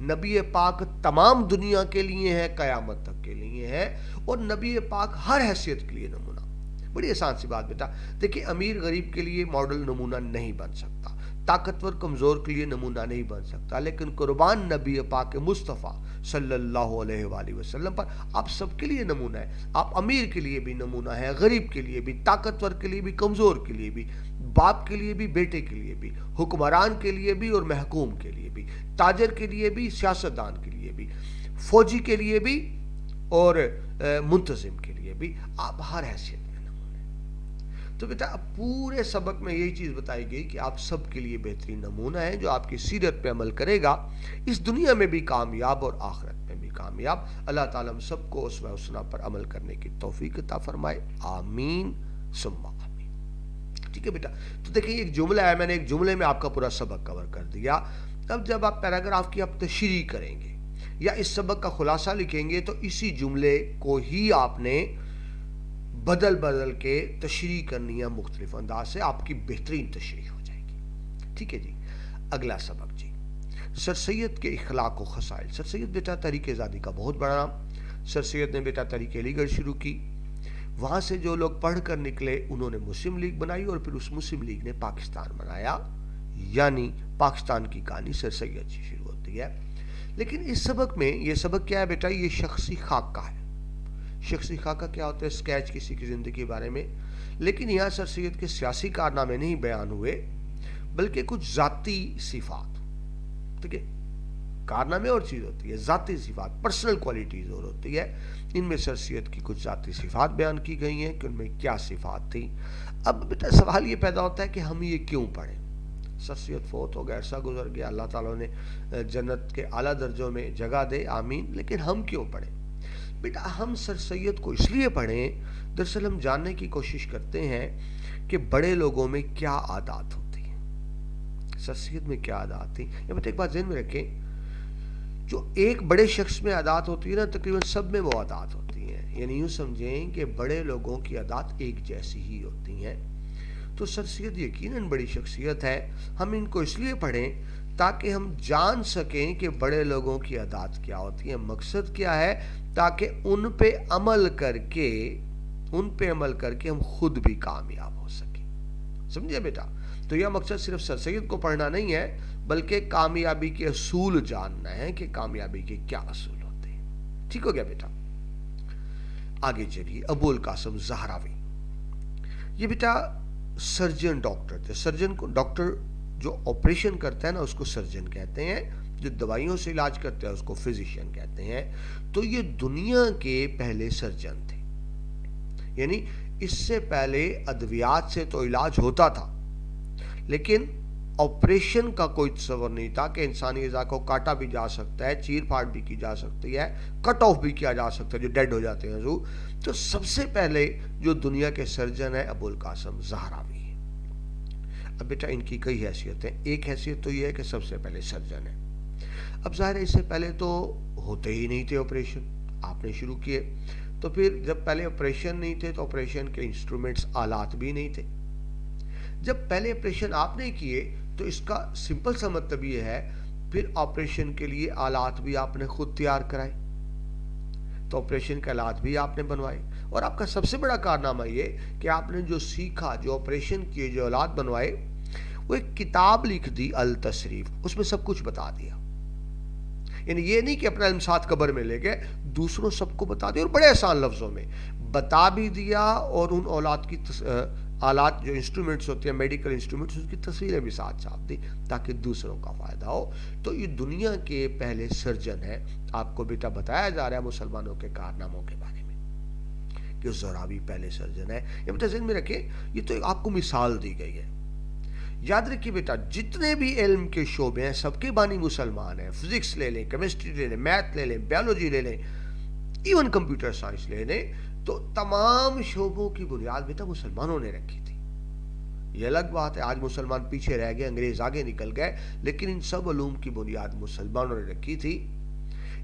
نبی پاک تمام دنیا کے لیے ہے، قیامت تک کے لیے ہے، اور نبی پاک ہر حیثیت کے لیے نمونہ. بڑی آسان سی بات بیٹا. دیکھیں امیر غریب کے لیے ماڈل نمونہ نہیں بن سکتا، طاقتور کمزور کے لیے نمونہ نہیں بن سکتا، لیکن قربان نبی پاک مصطفیٰ صلی اللہ علیہ وآلہ وسلم پر آپ سب کے لیے نمونہ ہے. آپ امیر کے لیے بھی نمونہ ہے، غریب کے لیے بھی، طاقتور کے لیے بھی، کمزور کے لیے بھی، باپ کے لیے بھی، بیٹے کے لیے بھی، حکمران کے لیے بھی اور محکوم کے لیے بھی، تاجر کے لیے بھی، سیاستدان کے لیے بھی، فوجی کے لیے بھی اور منتظم کے لیے بھی. آپ ہر حیثیت میں نمونہ ہیں. تو بیٹا اب پورے سبق میں یہی چیز بتائی گئی کہ آپ سب کے لیے بہترین نمونہ ہے. جو آپ کی سیرت پہ عمل کرے گا اس دنیا میں بھی کامیاب اور آخرت میں بھی کامیاب. اللہ تعالیٰ ہم سب کو اسوہ حسنہ پر عمل کرنے کی توفیق عطا فرمائے. آمین ثم آمین. ٹھیک ہے بیٹا. تو دیکھیں ایک جملہ ہے، میں نے ایک جملے میں آپ کا پورا سبق کور کر دیا. اب جب آپ پیراگراف کی آپ تشریح کریں گے یا اس سبق کا خلاصہ لکھیں گے تو اسی جملے کو ہی آپ نے بدل کے تشریح کرنی ہے مختلف انداز سے. آپ کی بہترین تشریح ہو جائے گی. ٹھیک ہے جی. اگلا سبق جی سر سید کے اخلاق و خصائل. سر سید بیٹا تحریک آزادی کا بہت بڑا نام. سر سید نے بیٹا تحریک علی گڑھ شروع کی. وہاں سے جو لوگ پڑھ کر نکلے انہوں نے مسلم لیگ بنائی اور پھر اس مسلم لیگ نے پاکستان بنایا. یعنی پاکستان کی کہانی سر سید سے شروع ہوتی ہے. لیکن اس سبق میں یہ سبق کیا ہے بیٹا؟ یہ شخصی خاکہ ہے. شخصی خاکہ کیا ہوتا ہے؟ سکیچ کسی کی زندگی کے بارے میں. لیکن یہاں سر سید کے سیاسی کارنامے نہیں بیان ہوئے بلکہ کچھ ذاتی صفات. ٹھیک ہے. کارنامے اور چیز ہوتی ہے، ذاتی صفات پرسنل کوالٹیز اور ہوتی ہے. ان میں سرسید کی کچھ ذاتی صفات بیان کی گئی ہیں کہ ان میں کیا صفات تھیں. اب بیٹا سوال یہ پیدا ہوتا ہے کہ ہم یہ کیوں پڑھیں؟ سرسید فوت ہو گیا، عرصہ گزر گیا، اللہ تعالیٰ نے جنت کے اعلیٰ درجوں میں جگہ دے، آمین، لیکن ہم کیوں پڑھیں؟ بیٹا ہم سر سید کو اس لیے پڑھیں، دراصل ہم جاننے کی کوشش کرتے ہیں کہ بڑے لوگوں میں کیا عادات ہوتی ہیں، سر سید میں کیا عادات تھی. یا بیٹا ایک بات ذہن میں رکھیں، جو ایک بڑے شخص میں عادات ہوتی ہے نا، تقریباً سب میں وہ عادات ہوتی ہیں. یعنی یوں سمجھیں کہ بڑے لوگوں کی عادات ایک جیسی ہی ہوتی ہیں. تو سر سید یقیناً بڑی شخصیت ہے، ہم ان کو اس لیے پڑھیں تاکہ ہم جان سکیں کہ بڑے لوگوں کی عادات کیا ہوتی ہیں. مقصد کیا ہے؟ تاکہ ان پہ عمل کر کے ہم خود بھی کامیاب ہو سکیں. سمجھے بیٹا؟ تو یہ مقصد صرف سر سید کو پڑھنا نہیں ہے، بلکہ کامیابی کے اصول جاننا ہے کہ کامیابی کے کیا اصول ہوتے ہیں. ٹھیک ہو گیا بیٹا؟ آگے چلیے. ابو القاسم زہراوی، یہ بیٹا سرجن ڈاکٹر تھے. سرجن کو ڈاکٹر جو آپریشن کرتا ہے نا اس کو سرجن کہتے ہیں، جو دوائیوں سے علاج کرتا ہے اس کو فزیشین کہتے ہیں. تو یہ دنیا کے پہلے سرجن تھے. یعنی اس سے پہلے ادویات سے تو علاج ہوتا تھا، لیکن آپریشن کا کوئی تصور نہیں تھا کہ انسانی اعضاء کو کاٹا بھی جا سکتا ہے، چیر پھاڑ بھی کی جا سکتی ہے، کٹ آف بھی کیا جا سکتا ہے، جو ڈیڈ ہو جاتے ہیں حضور. تو سب سے پہلے جو دنیا کے سرجن ہے ابو القاسم زہراوی. اب بیٹا ان کی کئی حیثیتیں. ایک حیثیت تو یہ ہے کہ سب سے پہلے سرجن ہے. اب ظاہر ہے اس سے پہلے تو ہوتے ہی نہیں تھے آپریشن، آپ نے شروع کیے. تو پھر جب پہلے آپریشن نہیں تھے تو آپریشن کے انسٹرومنٹس، آلات بھی نہیں تھے. جب پہلے آپریشن آپ نے کیے تو اس کا سمپل سا مطلب یہ ہے پھر آپریشن کے لیے آلات بھی آپ نے خود تیار کرائے، تو آپریشن کے آلات بھی آپ نے بنوائے. اور آپ کا سب سے بڑا کارنامہ یہ کہ آپ نے جو سیکھا، جو آپریشن کیے، جو آلات بنوائے، وہ ایک کتاب لکھ دی التصریف، اس میں سب کچھ بتا دیا. یعنی یہ نہیں کہ اپنا علم ساتھ قبر میں لے گئے، دوسروں سب کو بتا دیا، اور بڑے آسان لفظوں میں بتا بھی دیا. اور ان اولاد کی آلات جو انسٹرومنٹس ہوتے ہیں، میڈیکل انسٹرومنٹس، اس کی تصویریں بھی ساتھ چھاپ دی تاکہ دوسروں کا فائدہ ہو. تو یہ دنیا کے پہلے سرجن ہے. آپ کو بیٹا بتایا جا رہا ہے مسلمانوں کے کارناموں کے بارے میں کہ زہراوی پہلے سرجن ہے. یہ بیٹا ذہن میں رکھیں، یہ تو آپ کو مثال دی گئی ہے. یاد رکھیے بیٹا جتنے بھی علم کے شعبے ہیں سب کے بانی مسلمان ہیں. فزکس لے لیں، کیمسٹری لے لیں، میتھ لے لیں، بیولوجی لے لیں، ایون کمپیوٹر سائنس لے لیں، تو تمام شعبوں کی بنیاد بیٹا مسلمانوں نے رکھی تھی. یہ الگ بات ہے آج مسلمان پیچھے رہ گئے، انگریز آگے نکل گئے، لیکن ان سب علوم کی بنیاد مسلمانوں نے رکھی تھی.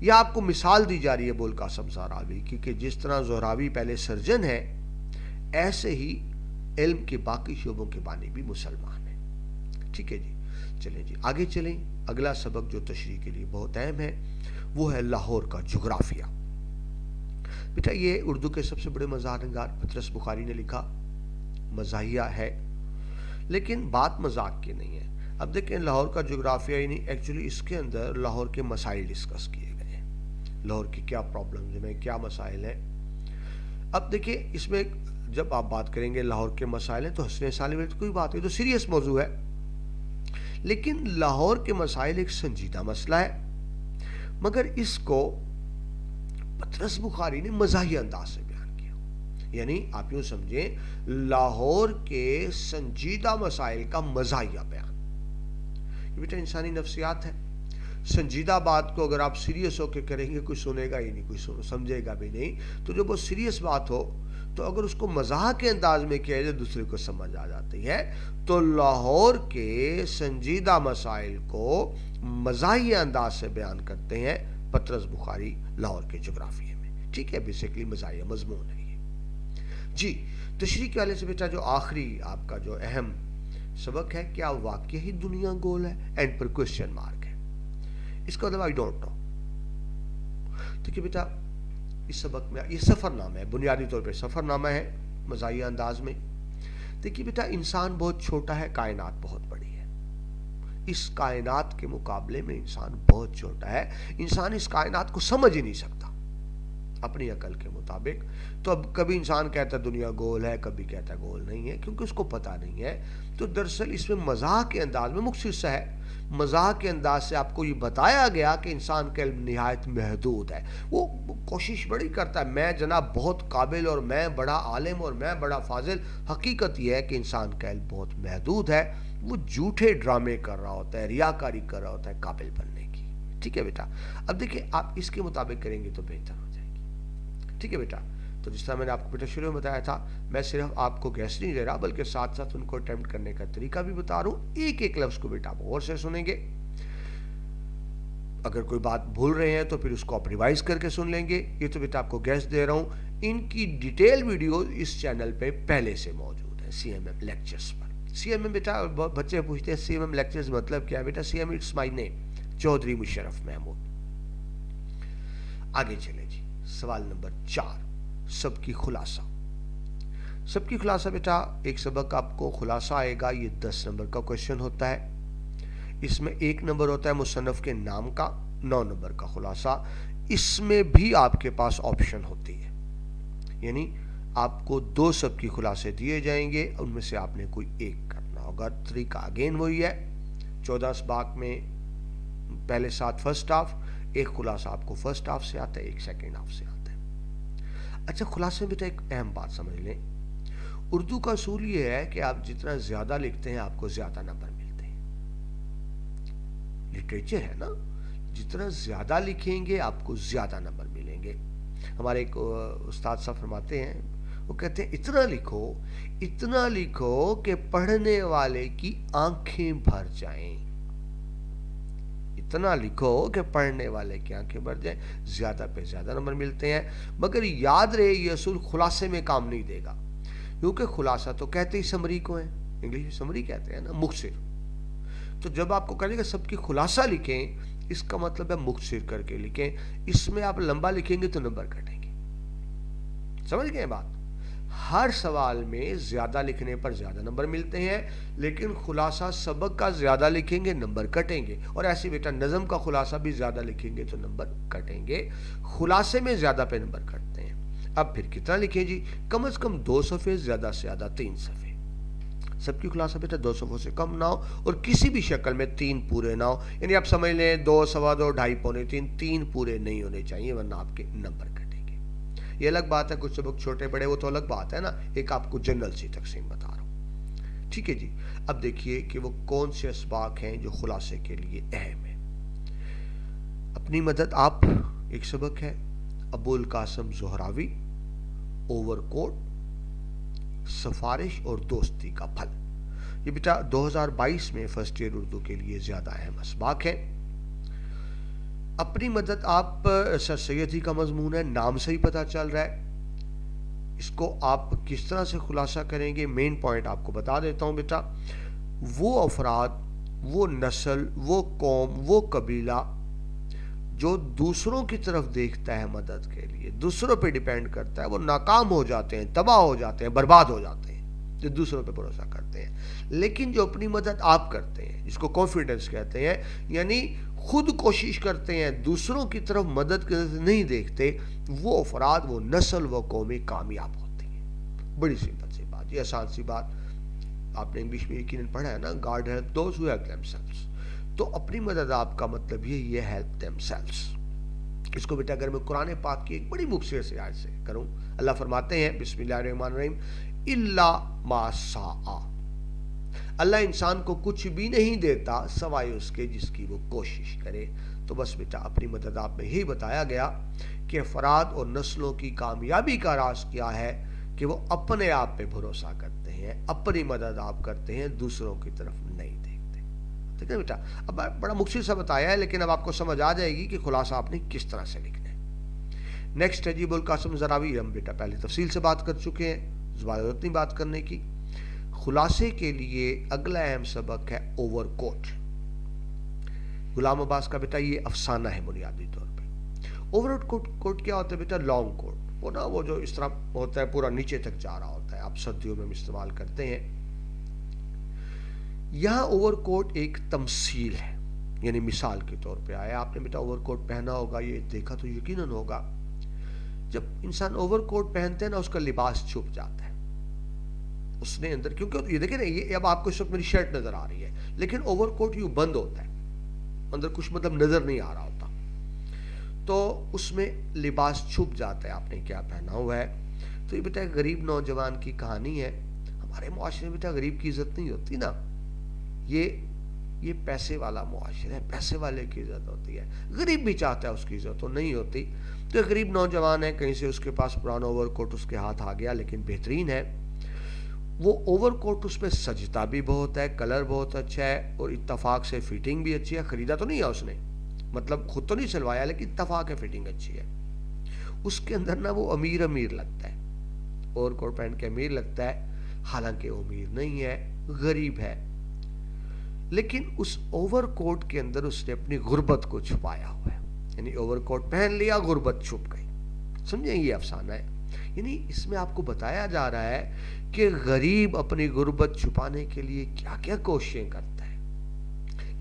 یہ آپ کو مثال دی جا رہی ہے ابو القاسم زہراوی کی کہ جس طرح زہراوی پہلے سرجن ہے، ایسے ہی علم کے باقی شعبوں کے بانی بھی مسلمان ہیں. ٹھیک ہے جی، چلیں جی آگے چلیں. اگلا سبق جو تشریح کے لیے بہت اہم ہے وہ ہے لاہور کا جغرافیہ. بیٹا یہ اردو کے سب سے بڑے مزاح نگار پطرس بخاری نے لکھا، مزاحیہ ہے لیکن بات مذاق کی نہیں ہے. اب دیکھیں لاہور کا جغرافیہ، یعنی ایکچولی اس کے اندر لاہور کے مسائل ڈسکس کیے گئے ہیں، لاہور کی کیا پرابلمز ہیں، کیا مسائل ہیں. اب دیکھیں اس میں جب آپ بات کریں گے لاہور کے مسائل ہیں تو ہنسنے سالے میں کوئی بات ہے، تو سیریس موضوع ہے. لیکن لاہور کے مسائل ایک سنجیدہ مسئلہ ہے، مگر اس کو پطرس بخاری نے مزاحیہ انداز سے بیان کیا. یعنی آپ یوں سمجھیں لاہور کے سنجیدہ مسائل کا مزاحیہ بیان. یہ بیٹا انسانی نفسیات ہے، سنجیدہ بات کو اگر آپ سیریس ہو کے کریں گے کوئی سنے گا ہی نہیں، کوئی سمجھے گا بھی نہیں. تو جب وہ سیریس بات ہو تو اگر اس کو مزاح کے انداز میں کیا جائے دوسرے کو سمجھ آ جاتی ہے. تو لاہور کے سنجیدہ مسائل کو مزاحیہ انداز سے بیان کرتے ہیں پطرس بخاری لاہور کے جغرافیے میں. ٹھیک ہے، بیسیکلی مزاحیہ مضمون ہے یہ. جی تشریح کے والے سے بیٹا جو آخری آپ کا جو اہم سبق ہے، کیا واقعی ہی دنیا گول ہے، اینڈ پر کوشچن مارک ہے. اس کا مطلب آئی ڈونٹ نو. دیکھیے بیٹا اس سبق میں یہ سفر نامہ ہے، بنیادی طور پہ سفر نامہ ہے مزاحیہ انداز میں. دیکھیے بیٹا انسان بہت چھوٹا ہے، کائنات بہت بڑی ہے. اس کائنات کے مقابلے میں انسان بہت چھوٹا ہے. انسان اس کائنات کو سمجھ ہی نہیں سکتا. اپنی عقل کے مطابق. تو اب کبھی انسان کہتا ہے دنیا گول ہے, کبھی کہتا ہے گول نہیں ہے, کیونکہ اس کو پتہ نہیں ہے. تو دراصل اس میں مزاح کے انداز میں مختصر سا ہے, مزاح کے انداز سے آپ کو یہ بتایا گیا کہ انسان کا علم نہایت محدود ہے. وہ کوشش بڑی کرتا ہے میں جناب بہت قابل اور میں بڑا عالم اور میں بڑا فاضل. حقیقت یہ ہے کہ انسان کا علم بہت محدود ہے. وہ جھوٹے ڈرامے کر رہا ہوتا ہے, ریاکاری کر رہا ہوتا ہے قابل بننے کی. ٹھیک ہے بیٹا, اب دیکھیں آپ اس کے مطابق کریں گے تو بہتر ہو جائے گی. ٹھیک ہے بیٹا, تو جس طرح میں نے آپ کو بیٹا شروع میں بتایا تھا, میں صرف آپ کو گیس نہیں دے رہا بلکہ ساتھ ساتھ ان کو اٹیمپٹ کرنے کا طریقہ بھی بتا رہا ہوں. ایک ایک لفظ کو بیٹا آپ غور سے سنیں گے. اگر کوئی بات بھول رہے ہیں تو پھر اس کو آپ ریوائز کر کے سن لیں گے. یہ تو بیٹا آپ کو گیس دے رہا ہوں. ان کی ڈیٹیل ویڈیو اس چینل پہ پہلے سے موجود ہے سی ایم ایم لیکچرز پر. سی ایم ایم بیٹا بچے پوچھتے ہیں سی ایم ایم لیکچرز مطلب کیا ہے بیٹا. سی ایم اٹس مائی نیم, چودھری مشرف محمود. آگے چلیں جی, سوال نمبر 4, سب کی خلاصہ. سب کی خلاصہ بیٹا ایک سبق آپ کو خلاصہ آئے گا, یہ 10 نمبر کا کوشچن ہوتا ہے. اس میں 1 نمبر ہوتا ہے مصنف کے نام کا, 9 نمبر کا خلاصہ. اس میں بھی آپ کے پاس آپشن ہوتی ہے, یعنی آپ کو 2 سب کی خلاصے دیے جائیں گے, ان میں سے آپ نے کوئی ایک کرنا ہوگا. طریقہ اگین وہی ہے, 14 اسباق میں پہلے 7 فرسٹ ہاف, ایک خلاصہ آپ کو فرسٹ ہاف سے آتا ہے, ایک سیکنڈ ہاف سے آتا ہے. اچھا خلاصے میں بیٹا ایک اہم بات سمجھ لیں, اردو کا اصول یہ ہے کہ آپ جتنا زیادہ لکھتے ہیں آپ کو زیادہ نمبر ملتے ہیں. لٹریچر ہے نا, جتنا زیادہ لکھیں گے آپ کو زیادہ نمبر ملیں گے. ہمارے ایک استاد صاحب فرماتے ہیں, وہ کہتے ہیں اتنا لکھو کہ پڑھنے والے کی آنکھیں بھر جائیں. اتنا لکھو کہ پڑھنے والے کی آنکھیں بھر جائیں, زیادہ پہ زیادہ نمبر ملتے ہیں. مگر یاد رہے یہ اصول خلاصے میں کام نہیں دے گا, کیونکہ خلاصہ تو کہتے ہی سمری کو ہے, انگلش میں سمری کہتے ہیں نا, مختصر. تو جب آپ کو کہنے گا سب کی خلاصہ لکھیں, اس کا مطلب ہے مختصر کر کے لکھیں. اس میں آپ لمبا لکھیں گے تو نمبر کٹیں گے. سمجھ گئے بات؟ ہر سوال میں زیادہ لکھنے پر زیادہ نمبر ملتے ہیں, لیکن خلاصہ سبق کا زیادہ لکھیں گے نمبر کٹیں گے. اور ایسے بیٹا نظم کا خلاصہ بھی زیادہ لکھیں گے تو نمبر کٹیں گے. خلاصے میں زیادہ پہ نمبر کٹتے ہیں. اب پھر کتنا لکھیں جی, کم از کم 2 صفحے, زیادہ سے زیادہ 3 صفحے. سب کی خلاصہ بیٹا 2 صفحوں سے کم نہ ہو, اور کسی بھی شکل میں 3 پورے نہ ہو. یعنی آپ سمجھ لیں 2, سوا 2, 2.5, پونے 3, 3 پورے نہیں ہونے چاہیے, ورنہ آپ کے نمبر کٹیں گے. یہ الگ بات ہے, کچھ سبق چھوٹے بڑے وہ تو الگ بات ہے نا, ایک آپ کو جنرل سی تقسیم بتا رہا ہوں. ٹھیک ہے جی. اب دیکھیے کہ وہ کون سے اسباق ہیں جو خلاصے کے لیے اہم ہیں. اپنی مدد آپ, ایک سبق ہے ابو القاسم زہراوی, اوور کوٹ, سفارش اور دوستی کا پھل. یہ بیٹا 2022 میں فرسٹ ایئر اردو کے لیے زیادہ اہم اسباق ہے. اپنی مدد آپ سر سیدی کا مضمون ہے, نام سے ہی پتہ چل رہا ہے. اس کو آپ کس طرح سے خلاصہ کریں گے, مین پوائنٹ آپ کو بتا دیتا ہوں بیٹا. وہ افراد, وہ نسل, وہ قوم, وہ قبیلہ جو دوسروں کی طرف دیکھتا ہے مدد کے لیے, دوسروں پہ ڈیپینڈ کرتا ہے, وہ ناکام ہو جاتے ہیں, تباہ ہو جاتے ہیں, برباد ہو جاتے ہیں جو دوسروں پہ بھروسہ کرتے ہیں. لیکن جو اپنی مدد آپ کرتے ہیں, جس کو کانفیڈنس کہتے ہیں, یعنی خود کوشش کرتے ہیں, دوسروں کی طرف مدد کے نظر نہیں دیکھتے, وہ افراد, وہ نسل, وہ قومیں کامیاب ہوتی ہیں. بڑی سمپل سی بات, یہ آسان سی بات. آپ نے انگلش میں یقیناً پڑھا ہے نا, God help those who help themselves. تو اپنی مدد آپ کا مطلب یہ ہیلپ دیمسیلوز. اس کو بیٹا اگر میں قرآن پاک کی ایک بڑی مختصر سی آیت سے کروں, اللہ فرماتے ہیں بسم اللہ الرحمن الرحیم, الا ما شاء. اللہ انسان کو کچھ بھی نہیں دیتا سوائے اس کے جس کی وہ کوشش کرے. تو بس بیٹا اپنی مدد آپ میں یہی بتایا گیا کہ افراد اور نسلوں کی کامیابی کا راز کیا ہے کہ وہ اپنے آپ پہ بھروسہ کرتے ہیں, اپنی مدد آپ کرتے ہیں, دوسروں کی طرف نہیں دیکھتے. ٹھیک ہے بیٹا, اب بڑا مختصر سا بتایا ہے, لیکن اب آپ کو سمجھ آ جائے گی کہ خلاصہ آپ نے کس طرح سے لکھنا ہے. نیکسٹ ہے جی ابو القاسم زہراوی. ہم بیٹا پہلے تفصیل سے بات کر چکے ہیں, ضرورت نہیں بات کرنے کی. خلاصے کے لیے اگلا اہم سبق ہے اوور کوٹ. غلام عباس کا بیٹا یہ افسانہ ہے بنیادی طور پہ. اوور کوٹ کیا ہوتا ہے بیٹا, لانگ کوٹ. وہ نا وہ جو اس طرح ہوتا ہے پورا نیچے تک جا رہا ہوتا ہے, آپ سردیوں میں استعمال کرتے ہیں. یہاں اوور کوٹ ایک تمثیل ہے, یعنی مثال کے طور پہ آیا. آپ نے بیٹا اوور کوٹ پہنا ہوگا, یہ دیکھا تو یقیناً ہوگا. جب انسان اوور کوٹ پہنتے ہیں نا، اس کا لباس چھپ جاتا ہے اس نے اندر، کیونکہ یہ دیکھیں نا، یہ اب آپ کو اس وقت میری شرٹ نظر آ رہی ہے، لیکن اوور کوٹ یوں بند ہوتا ہے، اندر کچھ مطلب نظر نہیں آ رہا ہوتا، تو اس میں لباس چھپ جاتا ہے آپ نے کیا پہنا ہوا ہے۔ تو یہ بیٹا غریب نوجوان کی کہانی ہے۔ ہمارے معاشرے میں بیٹا غریب کی عزت نہیں ہوتی نا، یہ پیسے والا معاشرہ ہے، پیسے والے کی عزت ہوتی ہے، غریب بھی چاہتا ہے اس کی عزت تو نہیں ہوتی۔ تو ایک غریب نوجوان ہے، کہیں سے اس کے پاس پرانا اوور کوٹ اس کے ہاتھ آ گیا، لیکن بہترین ہے، وہ اوور کوٹ اس پہ سجتا بھی بہت ہے، کلر بہت اچھا ہے، اور اتفاق سے فٹنگ بھی اچھی ہے، خریدا تو نہیں ہے اس نے، مطلب خود تو نہیں سلوایا، لیکن اتفاق ہے فٹنگ اچھی ہے۔ اس کے اندر نا وہ امیر لگتا ہے، اوور کوٹ پہن کے امیر لگتا ہے، حالانکہ وہ امیر نہیں ہے، غریب ہے، لیکن اس اوور کوٹ کے اندر اس نے اپنی غربت کو چھپایا ہوا ہے، یعنی اوور کوٹ پہن لیا، غربت چھپ گئی۔ سمجھیں، یہ افسانہ ہے، یعنی اس میں آپ کو بتایا جا رہا ہے کہ غریب اپنی غربت چھپانے کے لیے کیا کیا کوششیں کرتا ہے،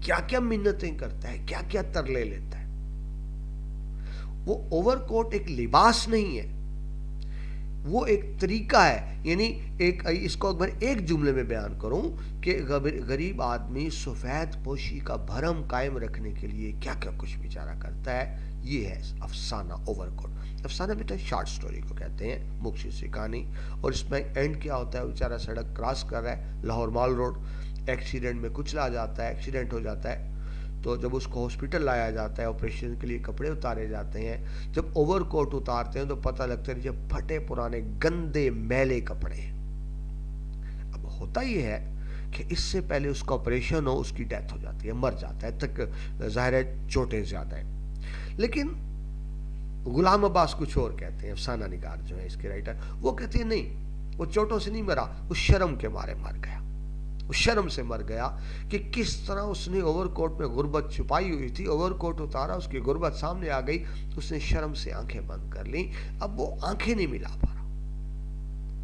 کیا کیا منتیں کرتا ہے، کیا کیا ترلے لیتا ہے۔ وہ اوور کوٹ ایک لباس نہیں ہے، وہ ایک طریقہ ہے، یعنی اس کو اگر ایک جملے میں بیان کروں کہ غریب آدمی سفید پوشی کا بھرم قائم رکھنے کے لیے کیا کیا کچھ بیچارہ کرتا ہے، یہ ہے افسانہ اوور کوٹ۔ افسانہ بیٹا شارٹ سٹوری کو کہتے ہیں، مختصر سی کہانی، اور اس میں اینڈ کیا ہوتا ہے، بیچارہ سڑک کراس کر رہا ہے، لاہور مال روڈ، ایکسیڈنٹ میں کچلا جاتا ہے، ایکسیڈنٹ ہو جاتا ہے، تو جب اس کو ہاسپٹل لایا جاتا ہے، آپریشن کے لیے کپڑے اتارے جاتے ہیں، جب اوور کوٹ اتارتے ہیں تو پتہ لگتا ہے جب پھٹے پرانے گندے میلے کپڑے ہیں۔ اب ہوتا یہ ہے کہ اس سے پہلے اس کا آپریشن ہو، اس کی ڈیتھ ہو جاتی ہے، مر جاتا ہے، تک ظاہر ہے چوٹیں زیادہ ہیں۔ لیکن غلام عباس کچھ اور کہتے ہیں، افسانہ نگار جو ہے اس کے رائٹر، وہ کہتے ہیں نہیں، وہ چوٹوں سے نہیں مرا، وہ شرم کے مارے مر گیا، وہ شرم سے مر گیا کہ کس طرح اس نے اوور کوٹ میں غربت چھپائی ہوئی تھی، اوور کوٹ اتارا، اس کی غربت سامنے آ گئی، اس نے شرم سے آنکھیں بند کر لیں، اب وہ آنکھیں نہیں ملا پا رہا۔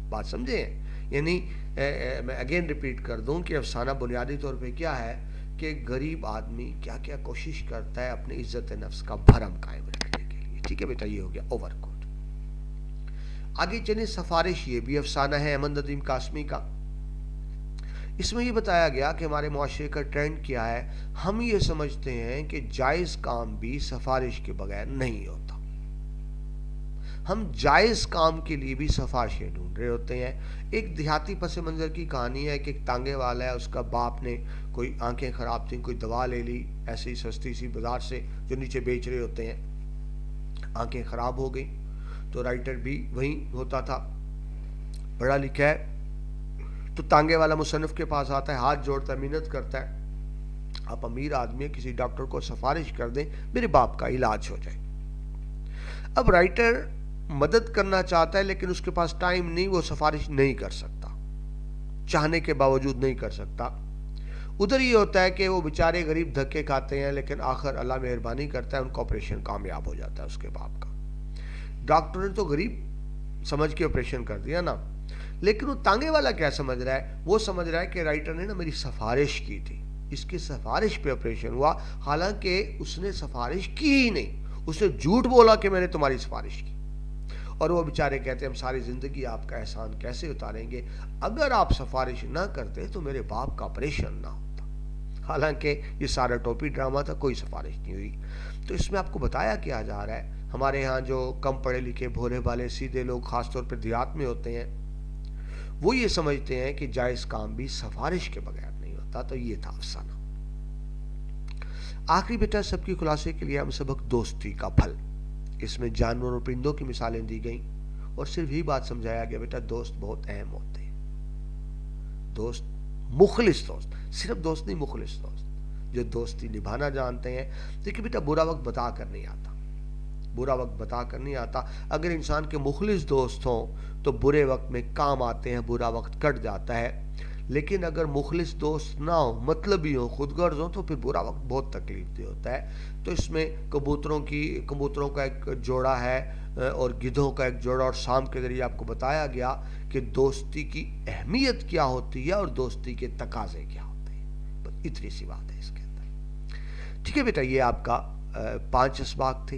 بات سمجھیں، یعنی میں اگین ریپیٹ کر دوں کہ افسانہ بنیادی طور پہ کیا ہے کہ غریب آدمی کیا کیا کوشش کرتا ہے اپنی عزت نفس کا بھرم قائم رکھنے کے لیے۔ ٹھیک ہے بیٹا، یہ ہو گیا اوور کوٹ۔ آگے چلیں، سفارش، یہ بھی افسانہ ہے احمد ندیم قاسمی کا۔ اس میں یہ بتایا گیا کہ ہمارے معاشرے کا ٹرینڈ کیا ہے، ہم یہ سمجھتے ہیں کہ جائز کام بھی سفارش کے بغیر نہیں ہوتا، ہم جائز کام کے لیے بھی سفارشیں ڈھونڈ رہے ہوتے ہیں۔ ایک دیہاتی پس منظر کی کہانی ہے کہ ایک تانگے والا ہے، اس کا باپ نے کوئی آنکھیں خراب تھیں، کوئی دوا لے لی ایسی سستی سی بازار سے جو نیچے بیچ رہے ہوتے ہیں، آنکھیں خراب ہو گئی، تو رائٹر بھی وہیں ہوتا تھا، پڑھا لکھا ہے، تو تانگے والا مصنف کے پاس آتا ہے، ہاتھ جوڑتا ہے، منت کرتا ہے، آپ امیر آدمی ہیں، کسی ڈاکٹر کو سفارش کر دیں، میرے باپ کا علاج ہو جائے۔ اب رائٹر مدد کرنا چاہتا ہے، لیکن اس کے پاس ٹائم نہیں، وہ سفارش نہیں کر سکتا، چاہنے کے باوجود نہیں کر سکتا۔ ادھر یہ ہوتا ہے کہ وہ بیچارے غریب دھکے کھاتے ہیں، لیکن آخر اللہ مہربانی کرتا ہے، ان کا آپریشن کامیاب ہو جاتا ہے اس کے باپ کا۔ ڈاکٹر نے تو غریب سمجھ کے آپریشن کر دیا نا، لیکن وہ تانگے والا کیا سمجھ رہا ہے، وہ سمجھ رہا ہے کہ رائٹر نے نا میری سفارش کی تھی، اس کی سفارش پہ آپریشن ہوا، حالانکہ اس نے سفارش کی ہی نہیں، اس نے جھوٹ بولا کہ میں نے تمہاری سفارش کی۔ اور وہ بیچارے کہتے ہیں ہم ساری زندگی آپ کا احسان کیسے اتاریں گے، اگر آپ سفارش نہ کرتے تو میرے باپ کا آپریشن نہ ہوتا۔ حالانکہ یہ سارا ٹوپی ڈرامہ تھا، کوئی سفارش نہیں ہوئی۔ تو اس میں آپ کو بتایا کیا جا رہا ہے، ہمارے ہاں جو کم پڑھے لکھے بھولے بھالے سیدھے لوگ خاص طور پر دیہات میں ہوتے ہیں، وہ یہ سمجھتے ہیں کہ جائز کام بھی سفارش کے بغیر نہیں ہوتا۔ تو یہ تھا افسانہ۔ آخری بیٹا سب کی خلاصے کے لیے ہم سبق دوستی کا پھل، اس میں جانور اور پرندوں کی مثالیں دی گئیں، اور صرف یہی بات سمجھایا گیا بیٹا دوست بہت اہم ہوتے ہیں، دوست، مخلص دوست، صرف دوست نہیں، مخلص دوست جو دوستی نبھانا جانتے ہیں۔ دیکھیں بیٹا برا وقت بتا کر نہیں آتا، برا وقت بتا کر نہیں آتا، اگر انسان کے مخلص دوست ہوں تو برے وقت میں کام آتے ہیں، برا وقت کٹ جاتا ہے، لیکن اگر مخلص دوست نہ ہو، مطلبی ہو، خود غرض ہو، تو پھر برا وقت بہت تکلیف دہ ہوتا ہے۔ تو اس میں کبوتروں کا ایک جوڑا ہے اور گدھوں کا ایک جوڑا، اور شام کے ذریعے آپ کو بتایا گیا کہ دوستی کی اہمیت کیا ہوتی ہے اور دوستی کے تقاضے کیا ہوتے ہیں، بس اتنی سی بات ہے اس کے اندر۔ ٹھیک ہے بیٹا، یہ آپ کا 5 اسباق تھے۔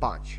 5।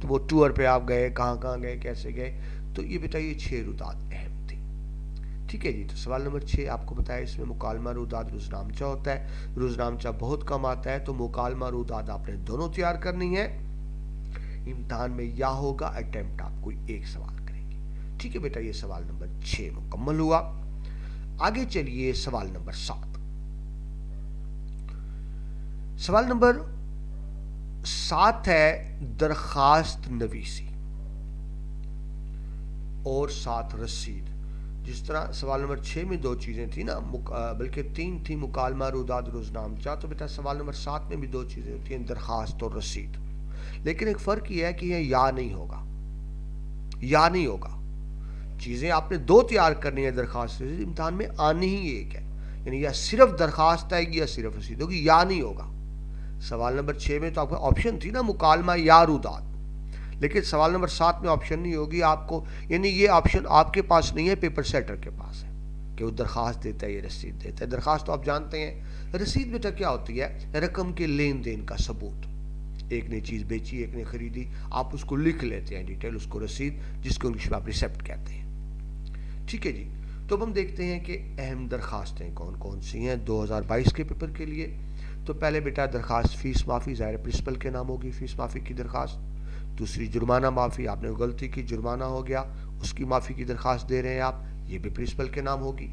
تو وہ ٹور پہ آپ گئے، کہاں کہاں گئے، کیسے گئے، تو یہ بیٹا یہ 6 روداد اہم تھی. ٹھیک ہے جی. تو سوال نمبر 6 آپ کو بتایا اس میں مکالمہ روداد روزنامچہ ہوتا ہے. روزنامچہ بہت کم آتا ہے، تو مکالمہ روداد آپ نے دونوں تیار کرنی ہے. امتحان میں یا ہوگا اٹیمپٹ آپ کوئی ایک سوال کریں گے. ٹھیک ہے بیٹا، یہ سوال نمبر 6 مکمل ہوا. آگے چلیے سوال نمبر 7. سوال نمبر 7 ہے درخواست نویسی اور ساتھ رسید. جس طرح سوال نمبر 6 میں 2 چیزیں تھیں نا، بلکہ 3 تھی، مکالمہ روداد روزنامچہ، تو بیٹا سوال نمبر 7 میں بھی 2 چیزیں ہوتی ہیں، درخواست اور رسید. لیکن ایک فرق یہ ہے کہ یہ یا نہیں ہوگا، یا نہیں ہوگا. چیزیں آپ نے 2 تیار کرنی ہے، درخواست رسید. امتحان میں آنی ہی ایک ہے، یعنی یا صرف درخواست آئے گی یا صرف رسید ہوگی، یا نہیں ہوگا. سوال نمبر 6 میں تو آپ کا آپشن تھی نا، مکالمہ یا روداد، لیکن سوال نمبر 7 میں آپشن نہیں ہوگی آپ کو. یعنی یہ آپشن آپ کے پاس نہیں ہے، پیپر سیٹر کے پاس ہے کہ وہ درخواست دیتا ہے یا رسید دیتا ہے. درخواست تو آپ جانتے ہیں. رسید بیٹا کیا ہوتی ہے؟ رقم کے لین دین کا ثبوت. ایک نے چیز بیچی، ایک نے خریدی، آپ اس کو لکھ لیتے ہیں ڈیٹیل، اس کو رسید، جس کو انگلش میں آپ ریسیپٹ کہتے ہیں. ٹھیک ہے جی. تو اب ہم دیکھتے ہیں کہ اہم درخواستیں کون کون سی ہیں 2022 کے پیپر کے لیے. تو پہلے بیٹا درخواست فیس معافی، ظاہر پرنسپل کے نام ہوگی فیس معافی کی درخواست. دوسری جرمانہ معافی، آپ نے غلطی کی، جرمانہ ہو گیا، اس کی معافی کی درخواست دے رہے ہیں آپ، یہ بھی پرنسپل کے نام ہوگی.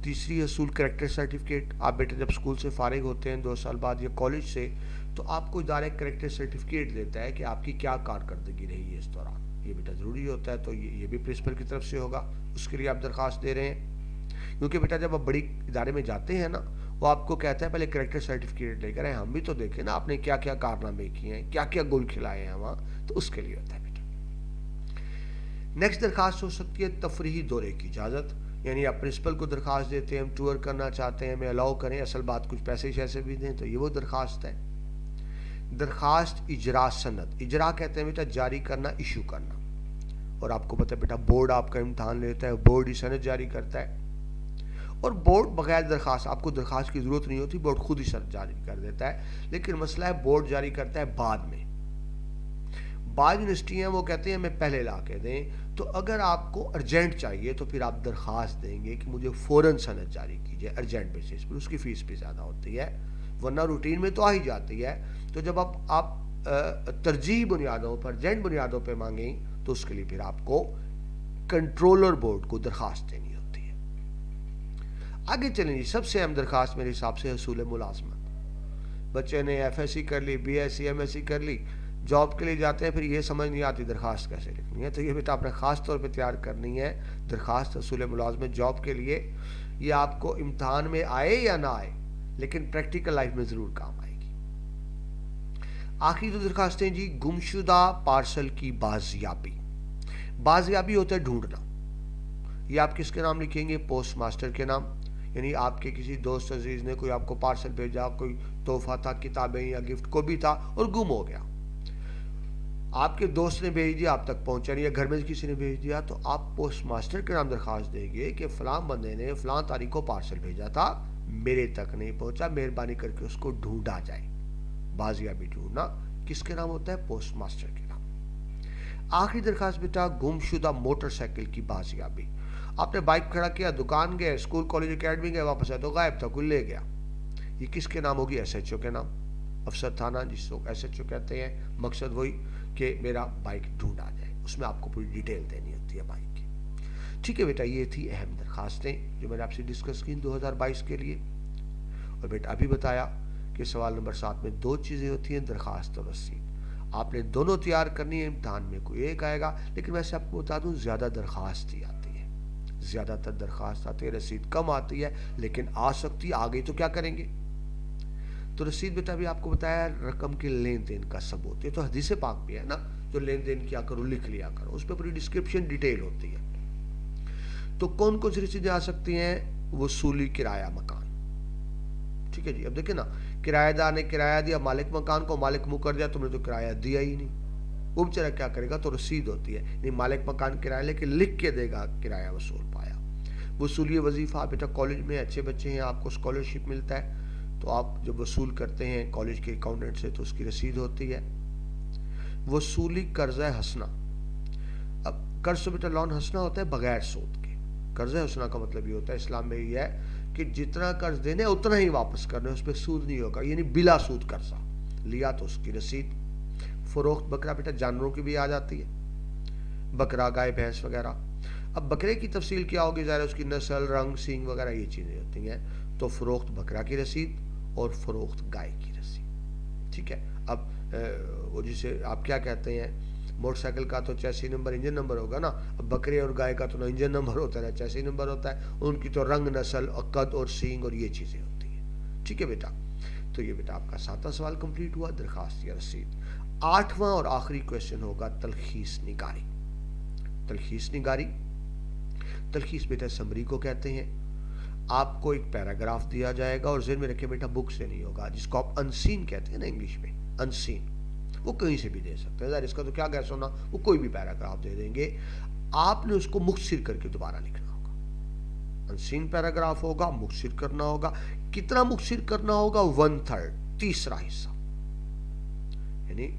تیسری حصول کریکٹر سرٹیفکیٹ. آپ بیٹے جب اسکول سے فارغ ہوتے ہیں 2 سال بعد یا کالج سے، تو آپ کو ادارہ کریکٹر سرٹیفکیٹ دیتا ہے کہ آپ کی کیا کارکردگی رہی ہے اس دوران. یہ بیٹا ضروری ہوتا ہے، تو یہ بھی پرنسپل کی طرف سے ہوگا، اس کے لیے آپ درخواست دے رہے ہیں. کیونکہ بیٹا جب آپ بڑی ادارے میں جاتے ہیں نا، وہ آپ کو کہتا ہے پہلے کریکٹر سرٹیفکیٹ لے کر آئیں، ہم بھی تو دیکھیں نا آپ نے کیا کیا کارنامے کیے ہیں، کیا کیا گول کھلائے ہیں وہاں، تو اس کے لیے ہوتا ہے بیٹا. نیکسٹ درخواست ہو سکتی ہے تفریحی دورے کی اجازت. یعنی آپ پرنسپل کو درخواست دیتے ہیں، ہم ٹور کرنا چاہتے ہیں، ہمیں الاؤ کریں، اصل بات کچھ پیسے شیسے بھی دیں، تو یہ وہ درخواست ہے. درخواست اجرا سند. اجرا کہتے ہیں بیٹا جاری کرنا، ایشو کرنا. اور آپ کو پتہ ہے بیٹا بورڈ آپ کا امتحان لیتا ہے، بورڈ ہی سند جاری کرتا ہے. اور بورڈ بغیر درخواست، آپ کو درخواست کی ضرورت نہیں ہوتی، بورڈ خود ہی سند جاری کر دیتا ہے. لیکن مسئلہ ہے بورڈ جاری کرتا ہے بعد میں. بعض یونیورسٹی ہیں وہ کہتے ہیں ہمیں پہلے لا کے دیں. تو اگر آپ کو ارجنٹ چاہیے تو پھر آپ درخواست دیں گے کہ مجھے فوراً سند جاری کیجیے ارجنٹ بیسس پر. اس کی فیس بھی زیادہ ہوتی ہے، ورنہ روٹین میں تو آ ہی جاتی ہے. تو جب آپ ترجیحی بنیادوں پر، ارجنٹ بنیادوں پہ مانگیں، تو اس کے لیے پھر آپ کو کنٹرولر بورڈ کو درخواست دینی ہوتی ہے. آگے چلیں جی. سب سے اہم درخواست میرے حساب سے حصول ملازمت. بچے نے ایف ایس سی کر لی، B S C, M S C کر لی، جاب کے لیے جاتے ہیں، پھر یہ سمجھ نہیں آتی درخواست کیسے لکھنی ہے. تو یہ بیٹا آپ نے خاص طور پہ تیار کرنی ہے درخواست حصول ملازمت جاب کے لیے. یہ آپ کو امتحان میں آئے یا نہ آئے، لیکن پریکٹیکل لائف میں ضرور کام آئے گی. آخری 2 درخواستیں جی. گمشدہ پارسل کی بازیابی. بازیابی ہوتا ہے ڈھونڈنا. یہ آپ کس کے نام لکھیں گے؟ پوسٹ ماسٹر کے نام. یعنی آپ کے کسی دوست عزیز نے کوئی آپ کو پارسل بھیجا، کوئی تحفہ تھا، کتابیں یا گفٹ کو بھی تھا، اور گم ہو گیا. آپ کے دوست نے بھیج دیا، آپ تک پہنچا نہیں، یا گھر میں کسی نے بھیج دیا، تو آپ پوسٹ ماسٹر کے نام درخواست دیں گے کہ فلاں بندے نے فلاں تاریخ کو پارسل بھیجا تھا، میرے تک نہیں پہنچا، مہربانی کر کے اس کو ڈھونڈا جائے. بازیابی ڈھونڈنا کس کے نام ہوتا ہے؟ پوسٹ ماسٹر کے نام. آخری درخواست بیٹا گم شدہ موٹر سائیکل کی بازیابی. آپ نے بائک کھڑا کیا، دکان گئے، اسکول کالج اکیڈمی گئے، واپس آئے تو غائب تھا، کوئی لے گیا. یہ کس کے نام ہوگی؟ ایس ایچ او کے نام. افسر تھانہ جس کو ایس ایچ او کہتے ہیں. مقصد وہی کہ میرا بائک ڈھونڈا جائے. اس میں آپ کو پوری ڈیٹیل دینی ہوتی ہے بائک کی. ٹھیک ہے بیٹا، یہ تھی اہم درخواستیں جو میں نے آپ سے ڈسکس کی 2022 کے لیے. اور بیٹا ابھی بتایا کہ سوال نمبر 7 میں 2 چیزیں ہوتی ہیں، درخواست اور رسید. آپ نے دونوں تیار کرنی ہے، امتحان میں کوئی ایک آئے گا. لیکن ویسے آپ کو بتا دوں زیادہ درخواست ہی آتی ہے، زیادہ تر درخواست آتی ہے، رسید کم آتی ہے، لیکن آ سکتی ہے. آگے تو کیا کریں گے؟ تو رسید بیٹا بھی آپ کو بتایا رقم کے لین دین کا ثبوت. یہ تو حدیث پاک بھی ہے نا، جو لین دین کیا کرو لکھ لیا کرو، اس پہ پوری ڈسکرپشن ڈیٹیل ہوتی ہے. تو کون کون سی رسیدیں آ سکتی ہیں؟ وصولی کرایہ مکان. ٹھیک ہے جی. اب دیکھیں نا، کرایہ دار نے کرایہ دیا مالک مکان کو، مالک مکر دیا، تم نے تو کرایہ دیا ہی نہیں، وہ بیچارہ کیا کرے گا؟ تو رسید ہوتی ہے. نہیں، مالک مکان کرایہ لے کے لکھ کے دے گا کرایہ وصول پایا. وصولی وظیفہ. بیٹا کالج میں اچھے بچے ہیں، آپ کو اسکالرشپ ملتا ہے، تو آپ جب وصول کرتے ہیں کالج کے اکاؤنٹنٹ سے تو اس کی رسید ہوتی ہے. وصولی قرضہ حسنہ. اب قرض بیٹا لون حسنہ ہوتا ہے بغیر سود کے. قرضہ حسنہ کا مطلب یہ ہوتا ہے اسلام میں یہ ہے کہ جتنا قرض دینے اتنا ہی واپس کرنا ہے, اس پہ سود نہیں ہوگا, یعنی بلا سود قرضہ لیا تو اس کی رسید. فروخت بکرا بیٹا جانوروں کی بھی آ جاتی ہے, بکرا, گائے, بھینس وغیرہ. اب بکرے کی تفصیل کیا ہوگی, ظاہر اس کی نسل, رنگ, سینگ وغیرہ یہ چیزیں ہوتی ہیں. تو فروخت بکرا کی رسید اور فروخت گائے کی رسید. ٹھیک ہے. اب وہ جسے آپ کیا کہتے ہیں, موٹر سائیکل کا تو چیسی نمبر, انجن نمبر ہوگا نا. اب بکرے اور گائے کا تو نہ انجن نمبر ہوتا ہے نہ چیسی نمبر ہوتا ہے, ان کی تو رنگ, نسل, قد اور سینگ اور یہ چیزیں ہوتی ہیں. ٹھیک ہے بیٹا. تو یہ بیٹا آپ کا 7واں سوال کمپلیٹ ہوا, درخواست یا رسید. 8واں اور آخری کویشچن ہوگا تلخیص نگاری. تلخیص نگاری, تلخیص بیٹا سمری کو کہتے ہیں. آپ کو ایک پیراگراف دیا جائے گا اور ذہن میں رکھیں بیٹا بک سے نہیں ہوگا, جس کو آپ انسین کہتے ہیں نا انگلش میں, انسین. وہ کہیں سے بھی دے سکتے ہیں, اس کا تو کیا گیس ہونا, وہ کوئی بھی پیراگراف دے دیں گے. آپ نے اس کو مختصر کر کے دوبارہ لکھنا ہوگا. انسین پیراگراف ہوگا, مختصر کرنا ہوگا. کتنا مختصر کرنا ہوگا, 1/3, تیسرا حصہ. یعنی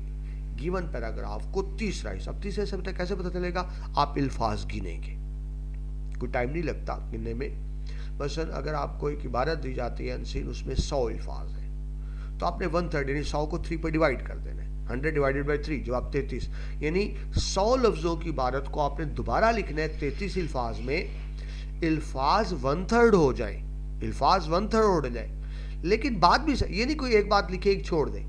گیون پیراگراف کو تیسرا حصہ. اب تیسرے حصہ بیٹا کیسے پتہ چلے گا, آپ الفاظ گنیں گے, کوئی ٹائم نہیں لگتا گننے میں. مثلا اگر آپ کو ایک عبارت دی جاتی ہے انسین, اس میں 100 الفاظ ہیں, تو آپ نے 1/3 یعنی 100 کو 3 پہ ڈیوائیڈ کر دینا ہے. 100 ڈیوائیڈڈ بائی 3 جواب 33, یعنی 100 لفظوں کی عبارت کو آپ نے دوبارہ لکھنا ہے 33 الفاظ میں. الفاظ 1/3 ہو جائیں, الفاظ 1/3 ہو جائیں, لیکن بات بھی یہ نہیں کوئی ایک بات لکھے ایک چھوڑ دیں.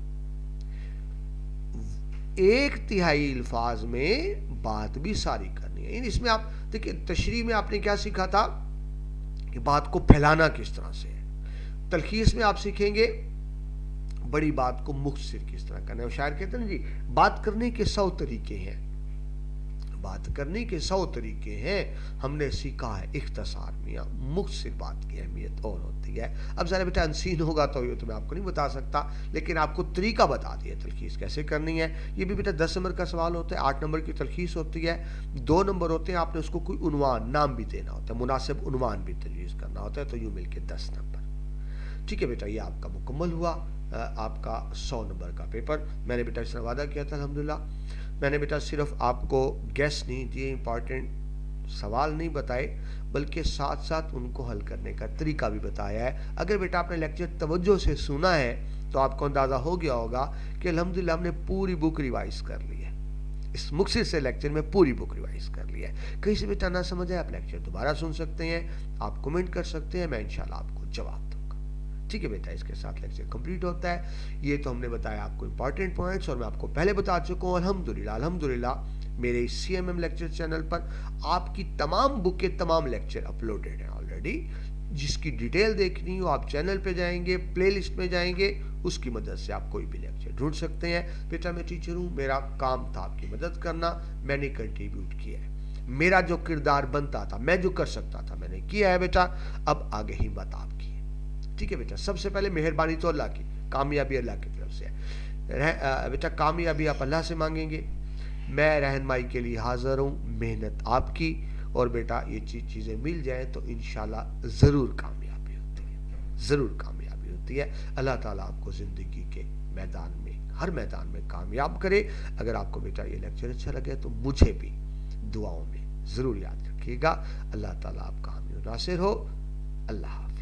1/3 الفاظ میں بات بھی ساری کرنی ہے. یعنی اس میں آپ دیکھیں تشریح میں آپ نے کیا سیکھا تھا کہ بات کو پھیلانا کس طرح سے ہے. تلخیص میں آپ سیکھیں گے بڑی بات کو مختصر کس طرح کرنا ہے. شاعر کہتے ہیں جی بات کرنے کے 100 طریقے ہیں, بات کرنے کے 100 طریقے ہیں, ہم نے سیکھا ہے اختصار میاں. مختصر بات کی اہمیت اور ہوتی ہے. اب ذرا بیٹا انسین ہوگا تو یہ تو میں آپ کو نہیں بتا سکتا, لیکن آپ کو طریقہ بتا دیا تلخیص کیسے کرنی ہے. یہ بھی بیٹا 10 نمبر کا سوال ہوتا ہے. 8 نمبر کی تلخیص ہوتی ہے, 2 نمبر ہوتے ہیں. آپ نے اس کو کوئی عنوان, نام بھی دینا ہوتا ہے, مناسب عنوان بھی تجویز کرنا ہوتا ہے, تو یوں مل کے 10 نمبر. ٹھیک ہے بیٹا, یہ آپ کا مکمل ہوا آپ کا 100 نمبر کا پیپر. میں نے بیٹا اس طرح وعدہ کیا تھا الحمدللہ. میں نے بیٹا صرف آپ کو گیس نہیں دیے, امپورٹنٹ سوال نہیں بتائے, بلکہ ساتھ ساتھ ان کو حل کرنے کا طریقہ بھی بتایا ہے. اگر بیٹا آپ نے لیکچر توجہ سے سنا ہے تو آپ کو اندازہ ہو گیا ہوگا کہ الحمدللہ ہم نے پوری بک ریوائز کر لی ہے. اس مختصر سے لیکچر میں پوری بک ریوائز کر لی ہے. کہیں سے بیٹا نہ سمجھ آئے آپ لیکچر دوبارہ سن سکتے ہیں, آپ کمنٹ کر سکتے ہیں, میں انشاءاللہ آپ کو جواب دوں گا. ٹھیک ہے بیٹا, اس کے ساتھ لیکچر کمپلیٹ ہوتا ہے. یہ تو ہم نے بتایا آپ کو امپورٹنٹ پوائنٹس, اور میں آپ کو پہلے بتا چکا ہوں الحمدللہ میرے C M M lecture channel پر آپ کی تمام بک کے تمام لیکچر اپلوڈڈ ہیں آلریڈی. جس کی ڈیٹیل دیکھنی ہو آپ چینل پہ جائیں گے, پلے لسٹ میں جائیں گے, اس کی مدد سے آپ کوئی بھی لیکچر ڈھونڈ سکتے ہیں. بیٹا میں ٹیچر ہوں, میرا کام تھا آپ کی مدد کرنا, میں نے کنٹریبیوٹ کیا ہے. میرا جو کردار بنتا تھا, میں جو کر سکتا تھا میں نے کیا ہے بیٹا. اب آگے ہمت آپ کی ہے. ٹھیک ہے بیٹا, سب سے پہلے مہربانی تو اللہ کی, کامیابی اللہ کی طرف سے ہے بیٹا. کامیابی آپ اللہ سے مانگیں گے, میں رہنمائی کے لیے حاضر ہوں, محنت آپ کی, اور بیٹا یہ چیزیں مل جائیں تو انشاءاللہ ضرور کامیابی ہوتی ہے, ضرور کامیابی ہوتی ہے. اللہ تعالیٰ آپ کو زندگی کے میدان میں, ہر میدان میں کامیاب کرے. اگر آپ کو بیٹا یہ لیکچر اچھا لگے تو مجھے بھی دعاؤں میں ضرور یاد رکھیے گا. اللہ تعالیٰ آپ کا حامی و ناصر ہو. اللہ حافظ.